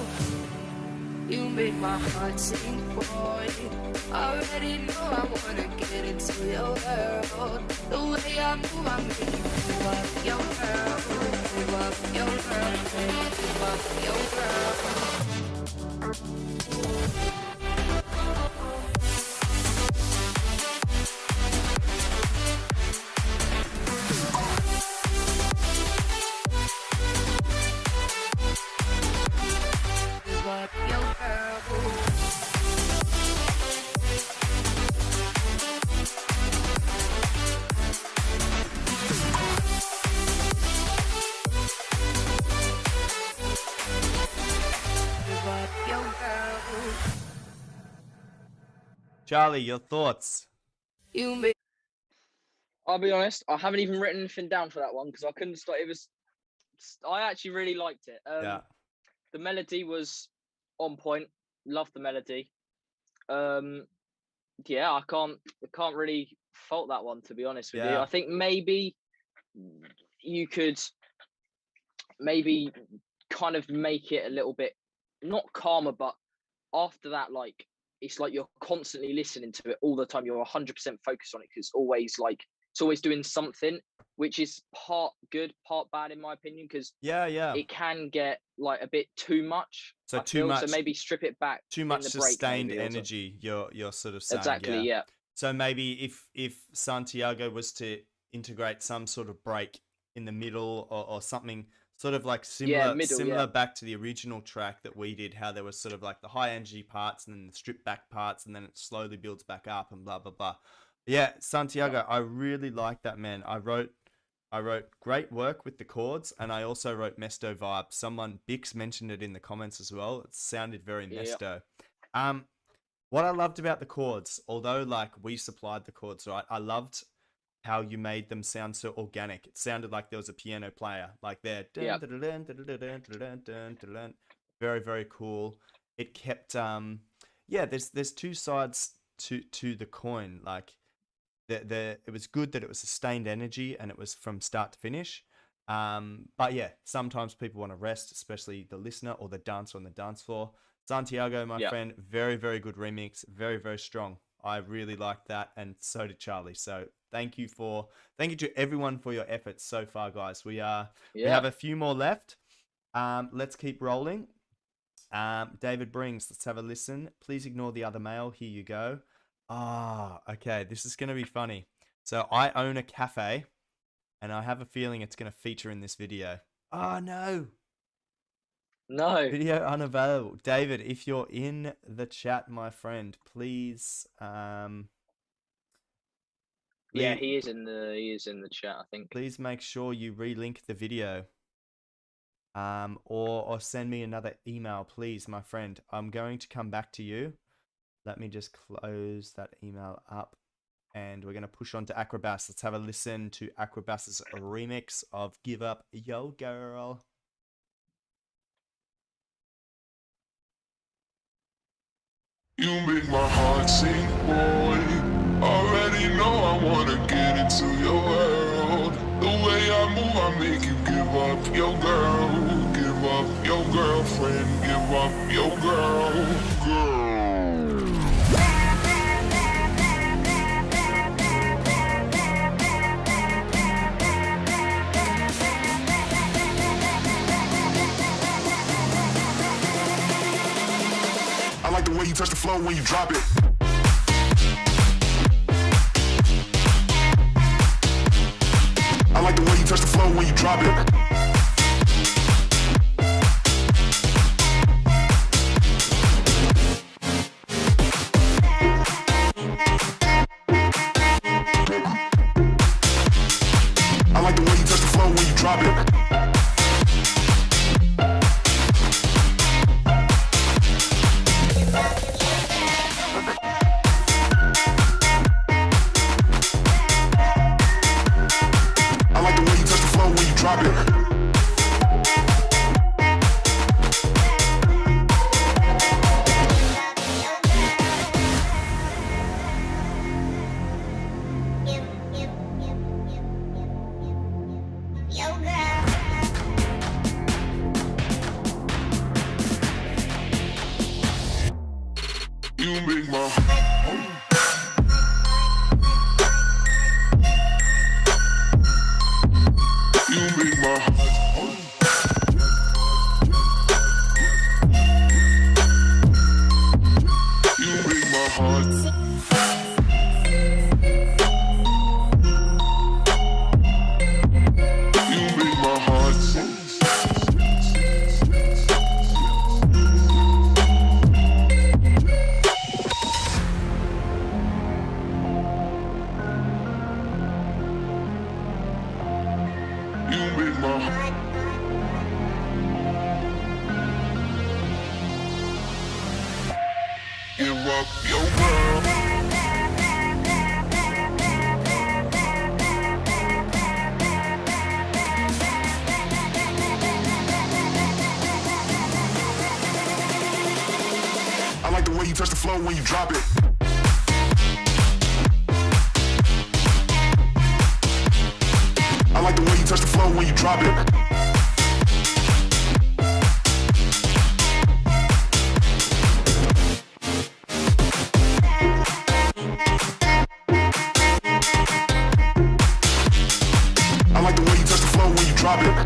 You make my heart sing, boy. Already know I wanna get into your world. The way I move, I make you give up your girl, give up your girlfriend, give up your girl. Give up your girl. Give up your girl. Charlie, your thoughts? You make I'll be honest, I haven't even written anything down for that one because I couldn't start. I actually really liked it. Yeah. The melody was on point. Loved the melody. Yeah, I can't really fault that one, to be honest with you. Yeah. I think maybe you could maybe kind of make it a little bit, not calmer, but after that, like, it's like you're constantly listening to it all the time. You're 100% focused on it because it's always doing something, which is part good, part bad in my opinion, because Yeah. it can get like a bit too much. So I too feel. much. So maybe strip it back. Too in much the break sustained maybe or something. energy. You're sort of saying. Exactly. Yeah. So maybe if Santiago was to integrate some sort of break in the middle or something sort of like similar back to the original track that we did, how there was sort of like the high energy parts and then the stripped back parts and then it slowly builds back up and blah blah blah. Yeah, Santiago, I really like that, man. I wrote great work with the chords, and I also wrote Mesto vibe. Someone Bix mentioned it in the comments as well. It sounded very Mesto. What I loved about the chords, although like we supplied the chords, right? I loved how you made them sound so organic. It sounded like there was a piano player like there. Very, very cool. It kept there's two sides to the coin. Like it was good that it was sustained energy and it was from start to finish. But yeah, sometimes people want to rest, especially the listener or the dancer on the dance floor. Santiago, my friend, very, very good remix. Very, very strong. I really liked that, and so did Charlie. So thank you to everyone for your efforts so far, guys. We have a few more left. Let's keep rolling. David Brings, let's have a listen. Please ignore the other mail. Here you go. Okay, this is going to be funny. So I own a cafe, and I have a feeling it's going to feature in this video. Oh, no. No. Video unavailable. David, if you're in the chat, my friend, please. Yeah, he is in the chat, I think. Please make sure you relink the video. Or send me another email, please, my friend. I'm going to come back to you. Let me just close that email up. And we're going to push on to Acrobass. Let's have a listen to Acrobass's remix of Give Up Yo Girl. You make my heart sing, boy. Already know I wanna get into your world. The way I move, I make you give up your girl. Give up your girlfriend. Give up your girl. I like the way you touch the floor when you drop it. I like the way you touch the floor when you drop it. I like the way you touch the floor when you drop it. Drop it. You make my give up your girl. I like the way you touch the floor when you drop it. I like the way you touch the floor when you drop it. I like the way you touch the floor when you drop it.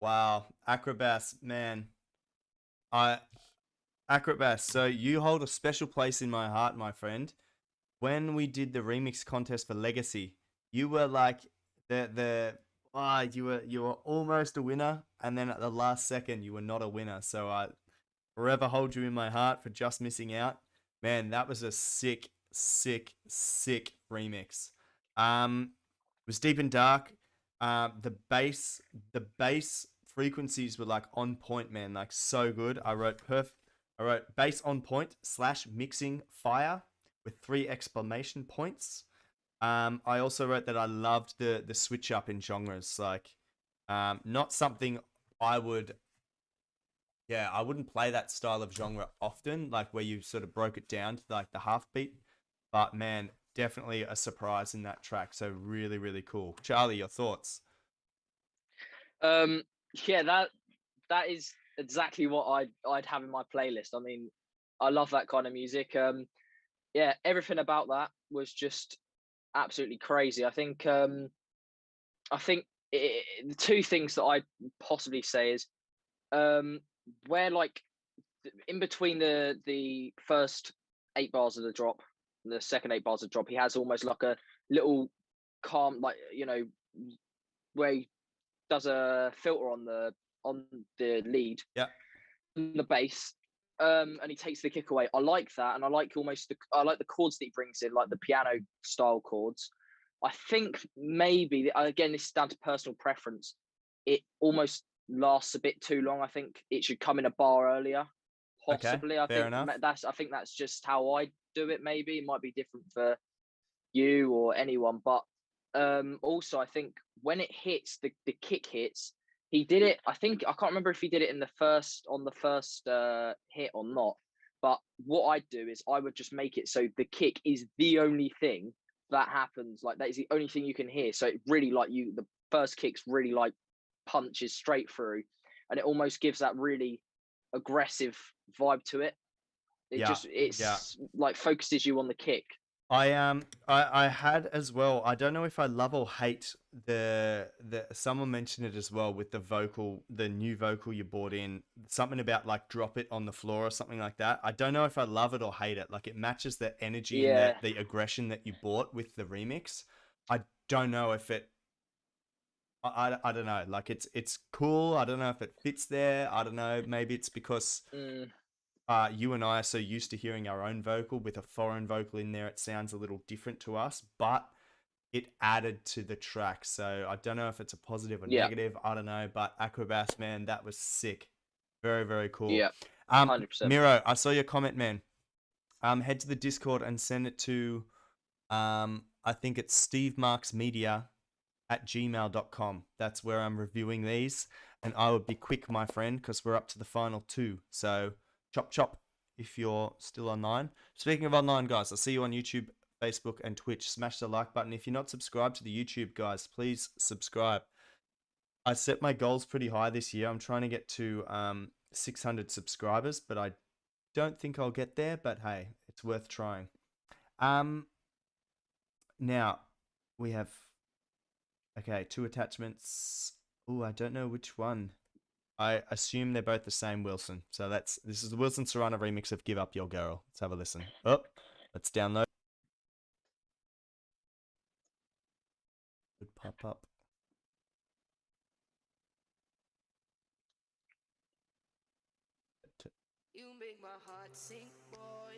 Wow, Acrobass, man. I Acrobass, so you hold a special place in my heart, my friend. When we did the remix contest for Legacy, you were like you were almost a winner, and then at the last second you were not a winner. So I forever hold you in my heart for just missing out. Man, that was a sick, sick, sick remix. It was deep and dark. The bass frequencies were like on point, man, like so good. I wrote bass on point slash mixing fire with 3 exclamation points. I also wrote that I loved the switch up in genres, like not something I would. Yeah, I wouldn't play that style of genre often, like where you sort of broke it down to like the half beat. But man, definitely a surprise in that track. So really, really cool. Charlie, your thoughts? Yeah, that is exactly what I'd have in my playlist. I mean, I love that kind of music. Yeah, everything about that was just absolutely crazy. I think the 2 things that I'd possibly say is where like in between the first 8 bars of the drop, the second 8 bars of the drop, he has almost like a little calm, like, you know, where he does a filter on the lead, Yeah. the bass, and he takes the kick away. I like that, and I like I like the chords that he brings in, like the piano style chords. I think maybe, again, this is down to personal preference, it almost lasts a bit too long. I think it should come in a bar earlier, possibly. Okay, fair enough. I think that's just how I do it. Maybe it might be different for you or anyone, but also I think when it hits, the kick hits, he did it. I can't remember if he did it in the first hit or not. But what I'd do is I would just make it so the kick is the only thing that happens. Like, that is the only thing you can hear. So it really, like, the first kick's really like punches straight through, and it almost gives that really aggressive vibe to it. It's like focuses you on the kick. I had as well. I don't know if I love or hate the someone mentioned it as well with the new vocal you brought in, something about like drop it on the floor or something like that. I don't know if I love it or hate it. Like, it matches the energy and the aggression that you brought with the remix. I don't know if it. I don't know. Like, it's cool. I don't know if it fits there. I don't know. Maybe it's because. You and I are so used to hearing our own vocal. With a foreign vocal in there, it sounds a little different to us, but it added to the track. So I don't know if it's a positive or negative. I don't know, but Acrobass, man, that was sick. Very, very cool. Yeah, 100%. Miro, I saw your comment, man. Head to the Discord and send it to, I think it's stevemarksmedia@gmail.com. That's where I'm reviewing these, and I would be quick, my friend, because we're up to the final 2. So chop chop if you're still online. Speaking of online, guys, I'll see you on YouTube, Facebook, and Twitch. Smash the like button. If you're not subscribed to the YouTube, guys, please subscribe. I set my goals pretty high this year. I'm trying to get to 600 subscribers, but I don't think I'll get there. But hey, it's worth trying. Now we have 2 attachments. Oh, I don't know which one. I assume they're both the same Wilson. So this is the Wilson Serrano remix of Give Up Your Girl. Let's have a listen. Oh, let's download. Would pop up. You make my heart sink, boy.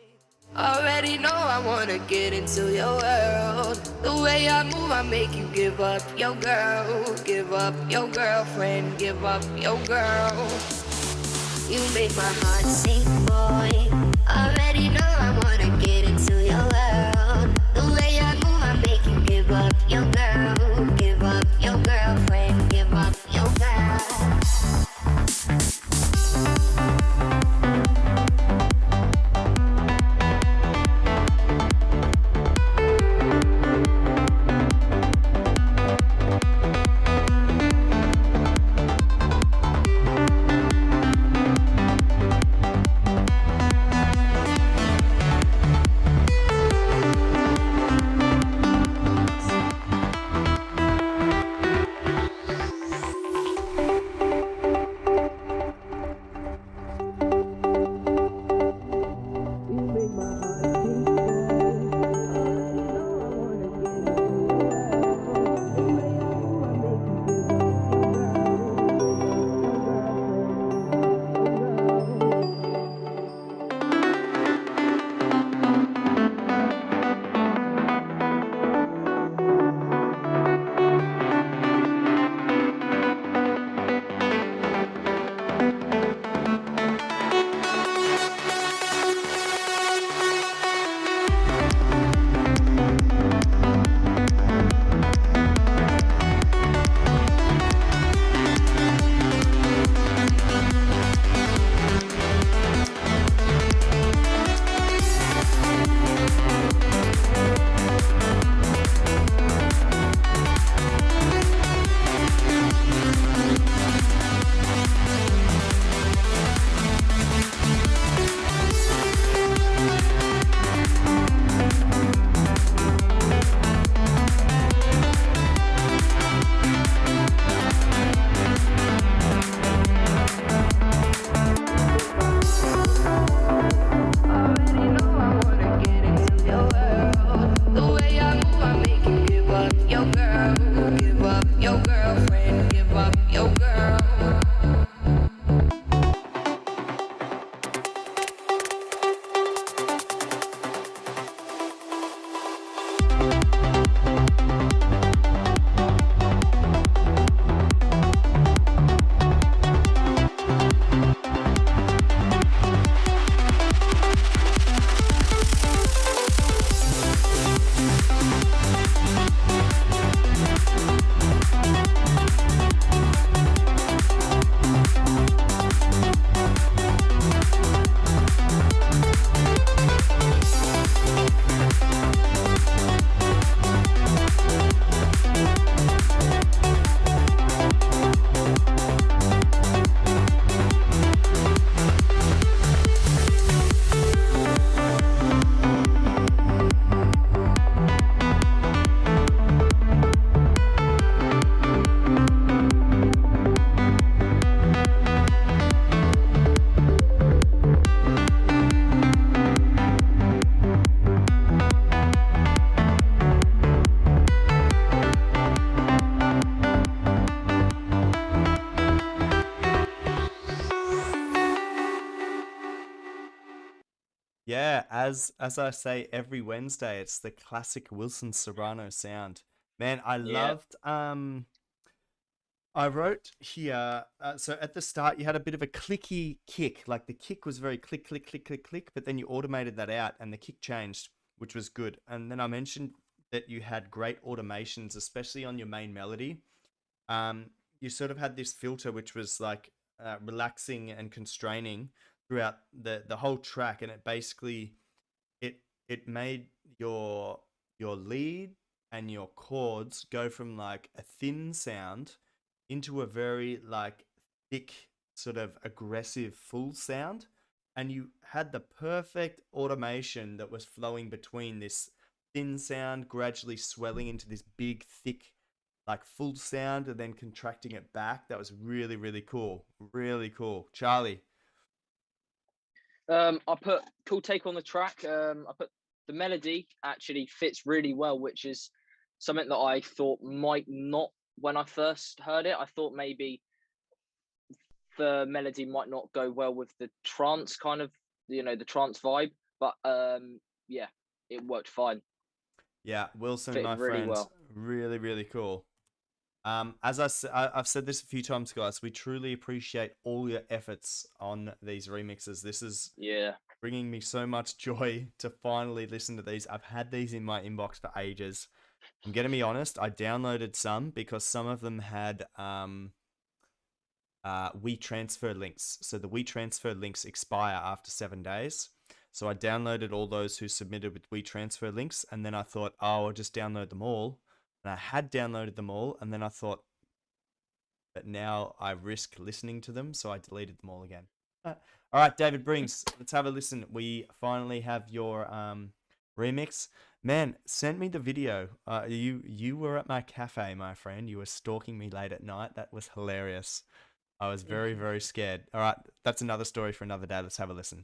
Already know I wanna get into your world. The way I move, I make you give up your girl, give up your girlfriend, give up your girl. You make my heart sink, boy. Already know I wanna get into your world. The way I move, I make you give up your girl, give up your girlfriend, give up your girl. Yeah, as I say every Wednesday, it's the classic Wilson Serrano sound. Man, I Yeah. loved I wrote here, so at the start you had a bit of a clicky kick, like the kick was very click, click, click, click, click, but then you automated that out and the kick changed, which was good. And then I mentioned that you had great automations, especially on your main melody. Um, you sort of had this filter which was like relaxing and constraining throughout the whole track, and it basically it it made your lead and your chords go from like a thin sound into a very like thick sort of aggressive full sound, and you had the perfect automation that was flowing between this thin sound gradually swelling into this big thick like full sound and then contracting it back. That was really really cool, really cool. Charlie. I put cool take on the track. I put the melody actually fits really well, which is something that I thought might not when I first heard it. I thought maybe the melody might not go well with the trance kind of, the trance vibe, but yeah, it worked fine. Yeah, Wilson, Fitted my really friend, well. really really cool. I've said this a few times, guys. We truly appreciate all your efforts on these remixes. This is Yeah. bringing me so much joy to finally listen to these. I've had these in my inbox for ages. I'm gonna be honest. I downloaded some because some of them had WeTransfer links. So the WeTransfer links expire after 7 days. So I downloaded all those who submitted with WeTransfer links, and then I thought, oh, I'll just download them all. And I had downloaded them all, and then I thought, but now I risk listening to them, so I deleted them all again. All right, David Brings, let's have a listen. We finally have your remix. Man, send me the video. You were at my cafe, my friend. You were stalking me late at night. That was hilarious. I was very, very scared. All right, that's another story for another day. Let's have a listen.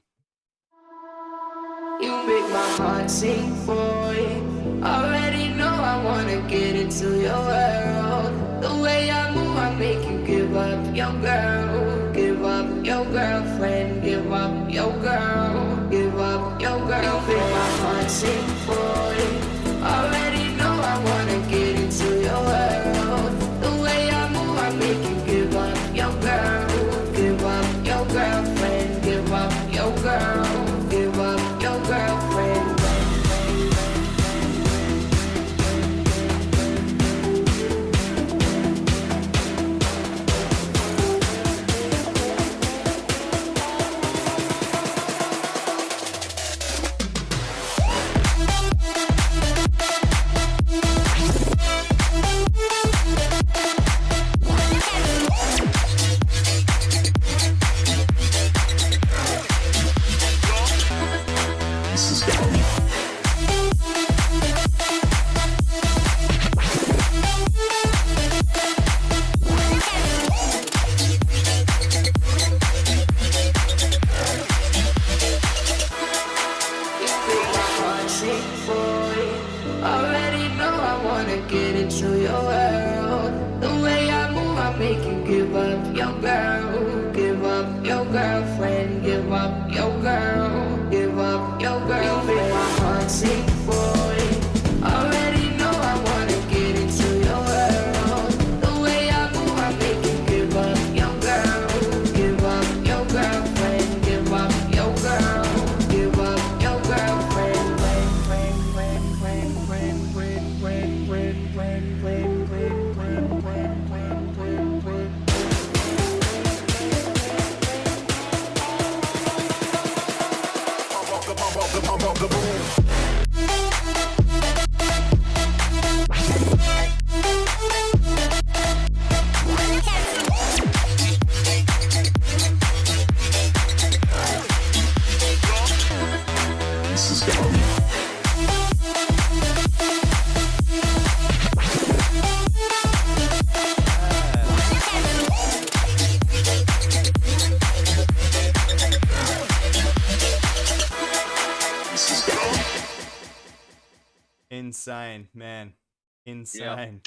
You make my heart sing, boy. Already know I wanna get into your world. The way I move, I make you give up your girl. Give up your girlfriend. Give up your girl. Give up your girl. You make my heart sing, boy. Already know I wanna get into your world. The way I move, I make you give up your girl. Give up your girlfriend. Give up your girl. Give up your girlfriend. Already know I wanna get into your world. The way I move, I make you give up your girl. Give up your girlfriend. Give up your girl. Give up your girl. You make my heart sing, boy. Already know I wanna get into your world. The way I move, I make you give up your girl. Give up your girlfriend. Give up your girl. Give up your girlfriend. Insane, man. Insane.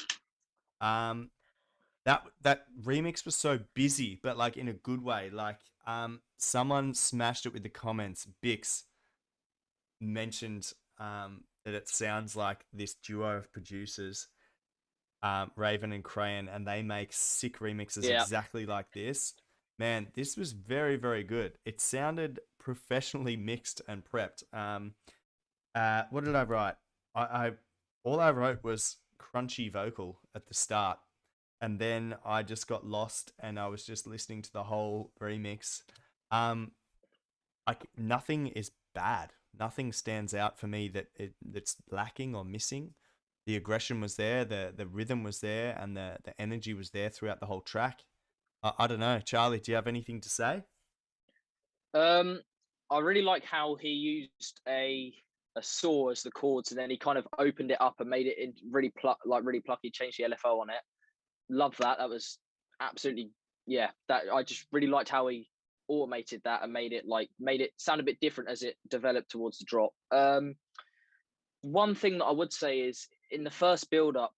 That remix was so busy, but like in a good way. Like someone smashed it with the comments. Bix, mentioned that it sounds like this duo of producers, Raven and Crayon, and they make sick remixes Yeah. exactly like this. Man, this was very, very good. It sounded professionally mixed and prepped. What did I write? I all I wrote was crunchy vocal at the start, and then I just got lost, and I was just listening to the whole remix. Nothing is bad. Nothing stands out for me that's lacking or missing. The aggression was there, the rhythm was there, and the energy was there throughout the whole track. I don't know, Charlie. Do you have anything to say? I really like how he used a saw as the chords, and then he kind of opened it up and made it in really really plucky. Changed the LFO on it. Love that. That was absolutely That I just really liked how he automated that and made it sound a bit different as it developed towards the drop. One thing that I would say is in the first build up,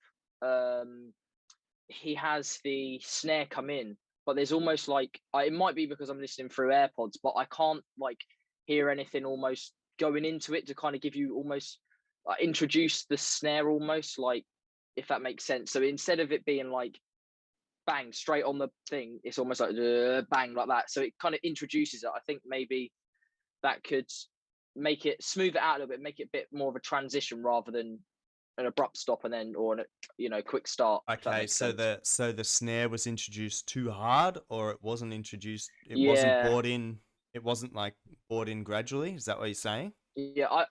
he has the snare come in, but there's almost like it might be because I'm listening through AirPods, but I can't like hear anything almost going into it to kind of give you almost introduce the snare almost, like, if that makes sense. So instead of it being like bang straight on the thing, it's almost like bang like that. So it kind of introduces it. I think maybe that could make it smooth it out a little bit, make it a bit more of a transition rather than an abrupt stop and then or a quick start. Okay, so the snare was introduced too hard, or it wasn't introduced. It Yeah. wasn't brought in. It wasn't like brought in gradually. Is that what you're saying? I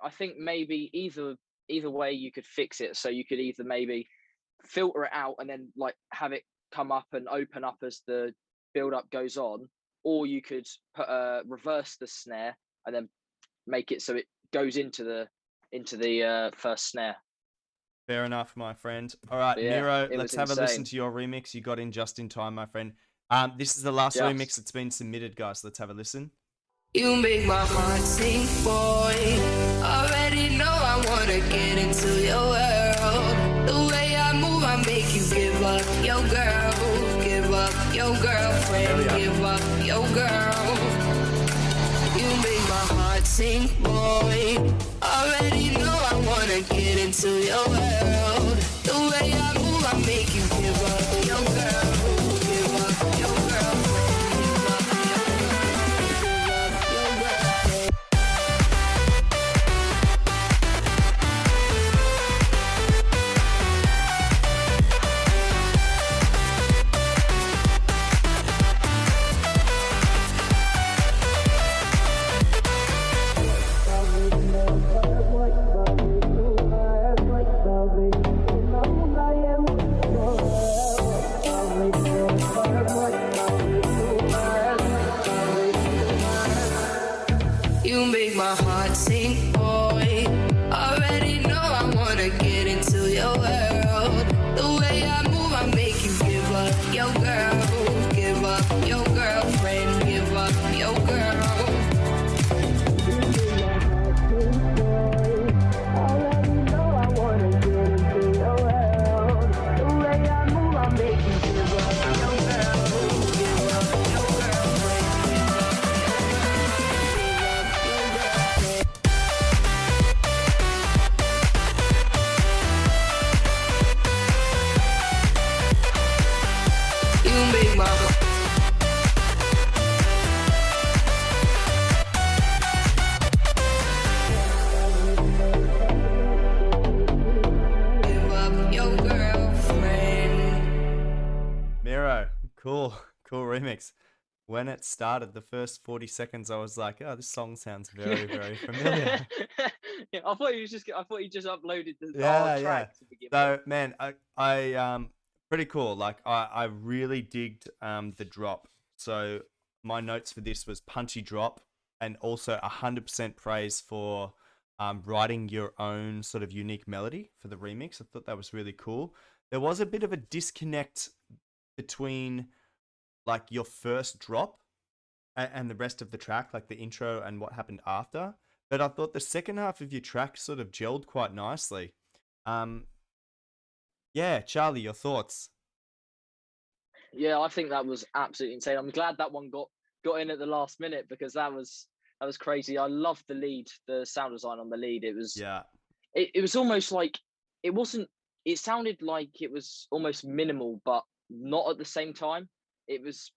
think maybe either way you could fix it. So you could either maybe filter it out and then like have it come up and open up as the build up goes on, or you could put reverse the snare and then make it so it goes into the first snare. Fair enough, my friend. All right, But yeah, Miro, it let's was have a listen insane. to your remix. You got in just in time, my friend. This is the last Just. remix that's been submitted, guys. Let's have a listen. You make my heart sing, boy. Already know I wanna get into your world. The way I move, I make you give up your girl, give up your girlfriend, give up your girl. You make my heart sing, boy. Already know I wanna get into your world. The way I move, I make you give up your girl, give up your girlfriend, give up your girl, give up your girlfriend. You make my heart sing, boy. Already know I wanna get into your world. The way I move, I make you give up your girl, give up your girlfriend, give up your girl. Already know I wanna get into your world. The way I move, I make you give up your girl, give up your girlfriend, give up your You make my give up your girlfriend. Miro, cool remix. When it started, the first 40 seconds, I was like, oh, this song sounds very, very familiar. Yeah, I thought you just uploaded the Yeah, whole track to begin with. So, man, I pretty cool. Like, I really digged the drop. So, my notes for this was punchy drop, and also 100% praise for writing your own sort of unique melody for the remix. I thought that was really cool. There was a bit of a disconnect between like your first drop and the rest of the track, like the intro and what happened after. But I thought the second half of your track sort of gelled quite nicely. Yeah, Charlie, your thoughts? Yeah, I think that was absolutely insane. I'm glad that one got in at the last minute because that was That was crazy. I loved the lead, the sound design on the lead. It was Yeah. it was almost like it wasn't. It sounded like it was almost minimal, but not at the same time. It was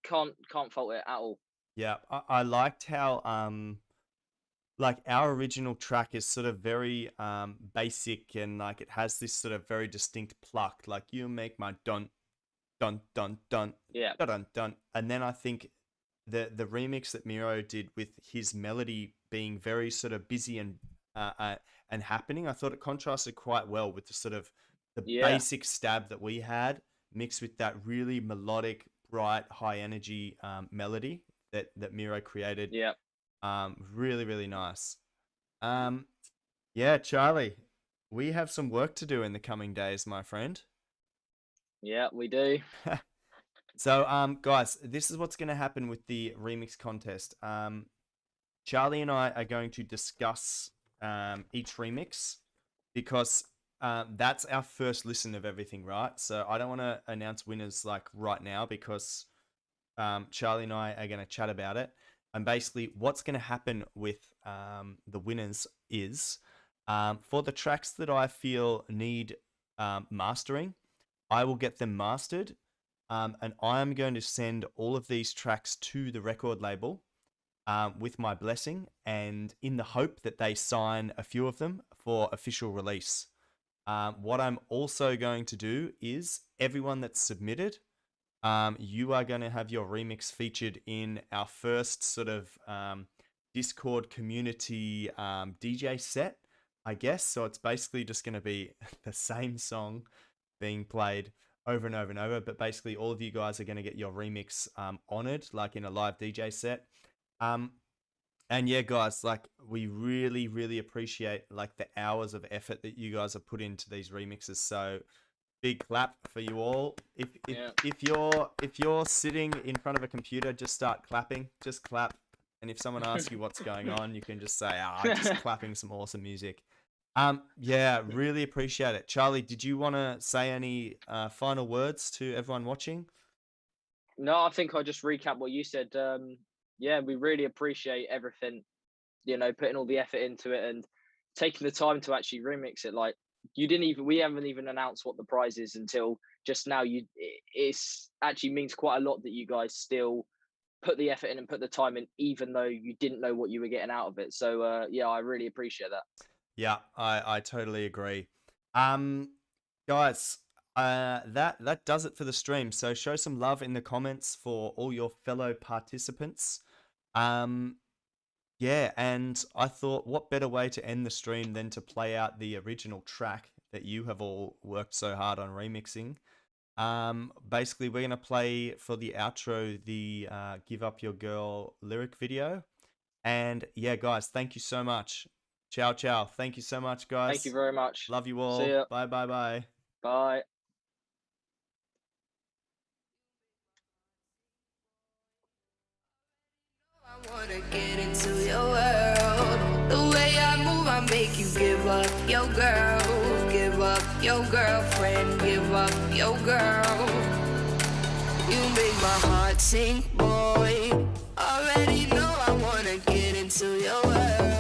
can't fault it at all. Yeah. I liked how like our original track is sort of very basic, and like it has this sort of very distinct pluck, like you make my dun dun dun dun Yeah, dun dun dun. And then I think the remix that Miro did with his melody being very sort of busy and happening, I thought it contrasted quite well with the sort of the yeah, basic stab that we had mixed with that really melodic, bright, high energy melody that Miro created. yeah, Really, really nice. Yeah, Charlie, we have some work to do in the coming days, my friend. yeah. We do. So, guys, this is what's going to happen with the remix contest. Charlie and I are going to discuss each remix because that's our first listen of everything, right? So I don't want to announce winners like right now because Charlie and I are going to chat about it. And basically, what's going to happen with the winners is for the tracks that I feel need mastering, I will get them mastered. And I'm going to send all of these tracks to the record label with my blessing and in the hope that they sign a few of them for official release. What I'm also going to do is everyone that's submitted, you are going to have your remix featured in our first sort of Discord community DJ set, I guess. So it's basically just going to be the same song being played over and over and over, but basically all of you guys are going to get your remix honored like in a live DJ set. And yeah, guys, like we really, really appreciate like the hours of effort that you guys have put into these remixes. So big clap for you all. If you're sitting in front of a computer, just start clapping. Just clap. And if someone asks you what's going on, you can just say, I'm just clapping some awesome music. Yeah, really appreciate it. Charlie, did you want to say any final words to everyone watching? No, I think I'll just recap what you said. Yeah, we really appreciate everything, putting all the effort into it and taking the time to actually remix it. Like we haven't even announced what the prize is until just now. It's actually means quite a lot that you guys still put the effort in and put the time in, even though you didn't know what you were getting out of it. So yeah, I really appreciate that. Yeah, I totally agree. Guys, that does it for the stream. So show some love in the comments for all your fellow participants. Yeah, and I thought what better way to end the stream than to play out the original track that you have all worked so hard on remixing. Basically we're gonna play for the outro the Give Up Your Girl lyric video. And yeah, guys, thank you so much. Ciao, ciao. Thank you so much, guys. Thank you very much. Love you all. See ya. Bye, bye, bye. Bye. I wanna get into your world. The way I move, I make you give up your girl. Give up your girlfriend. Give up your girl. You make my heart sink, boy. Already know I wanna get into your world.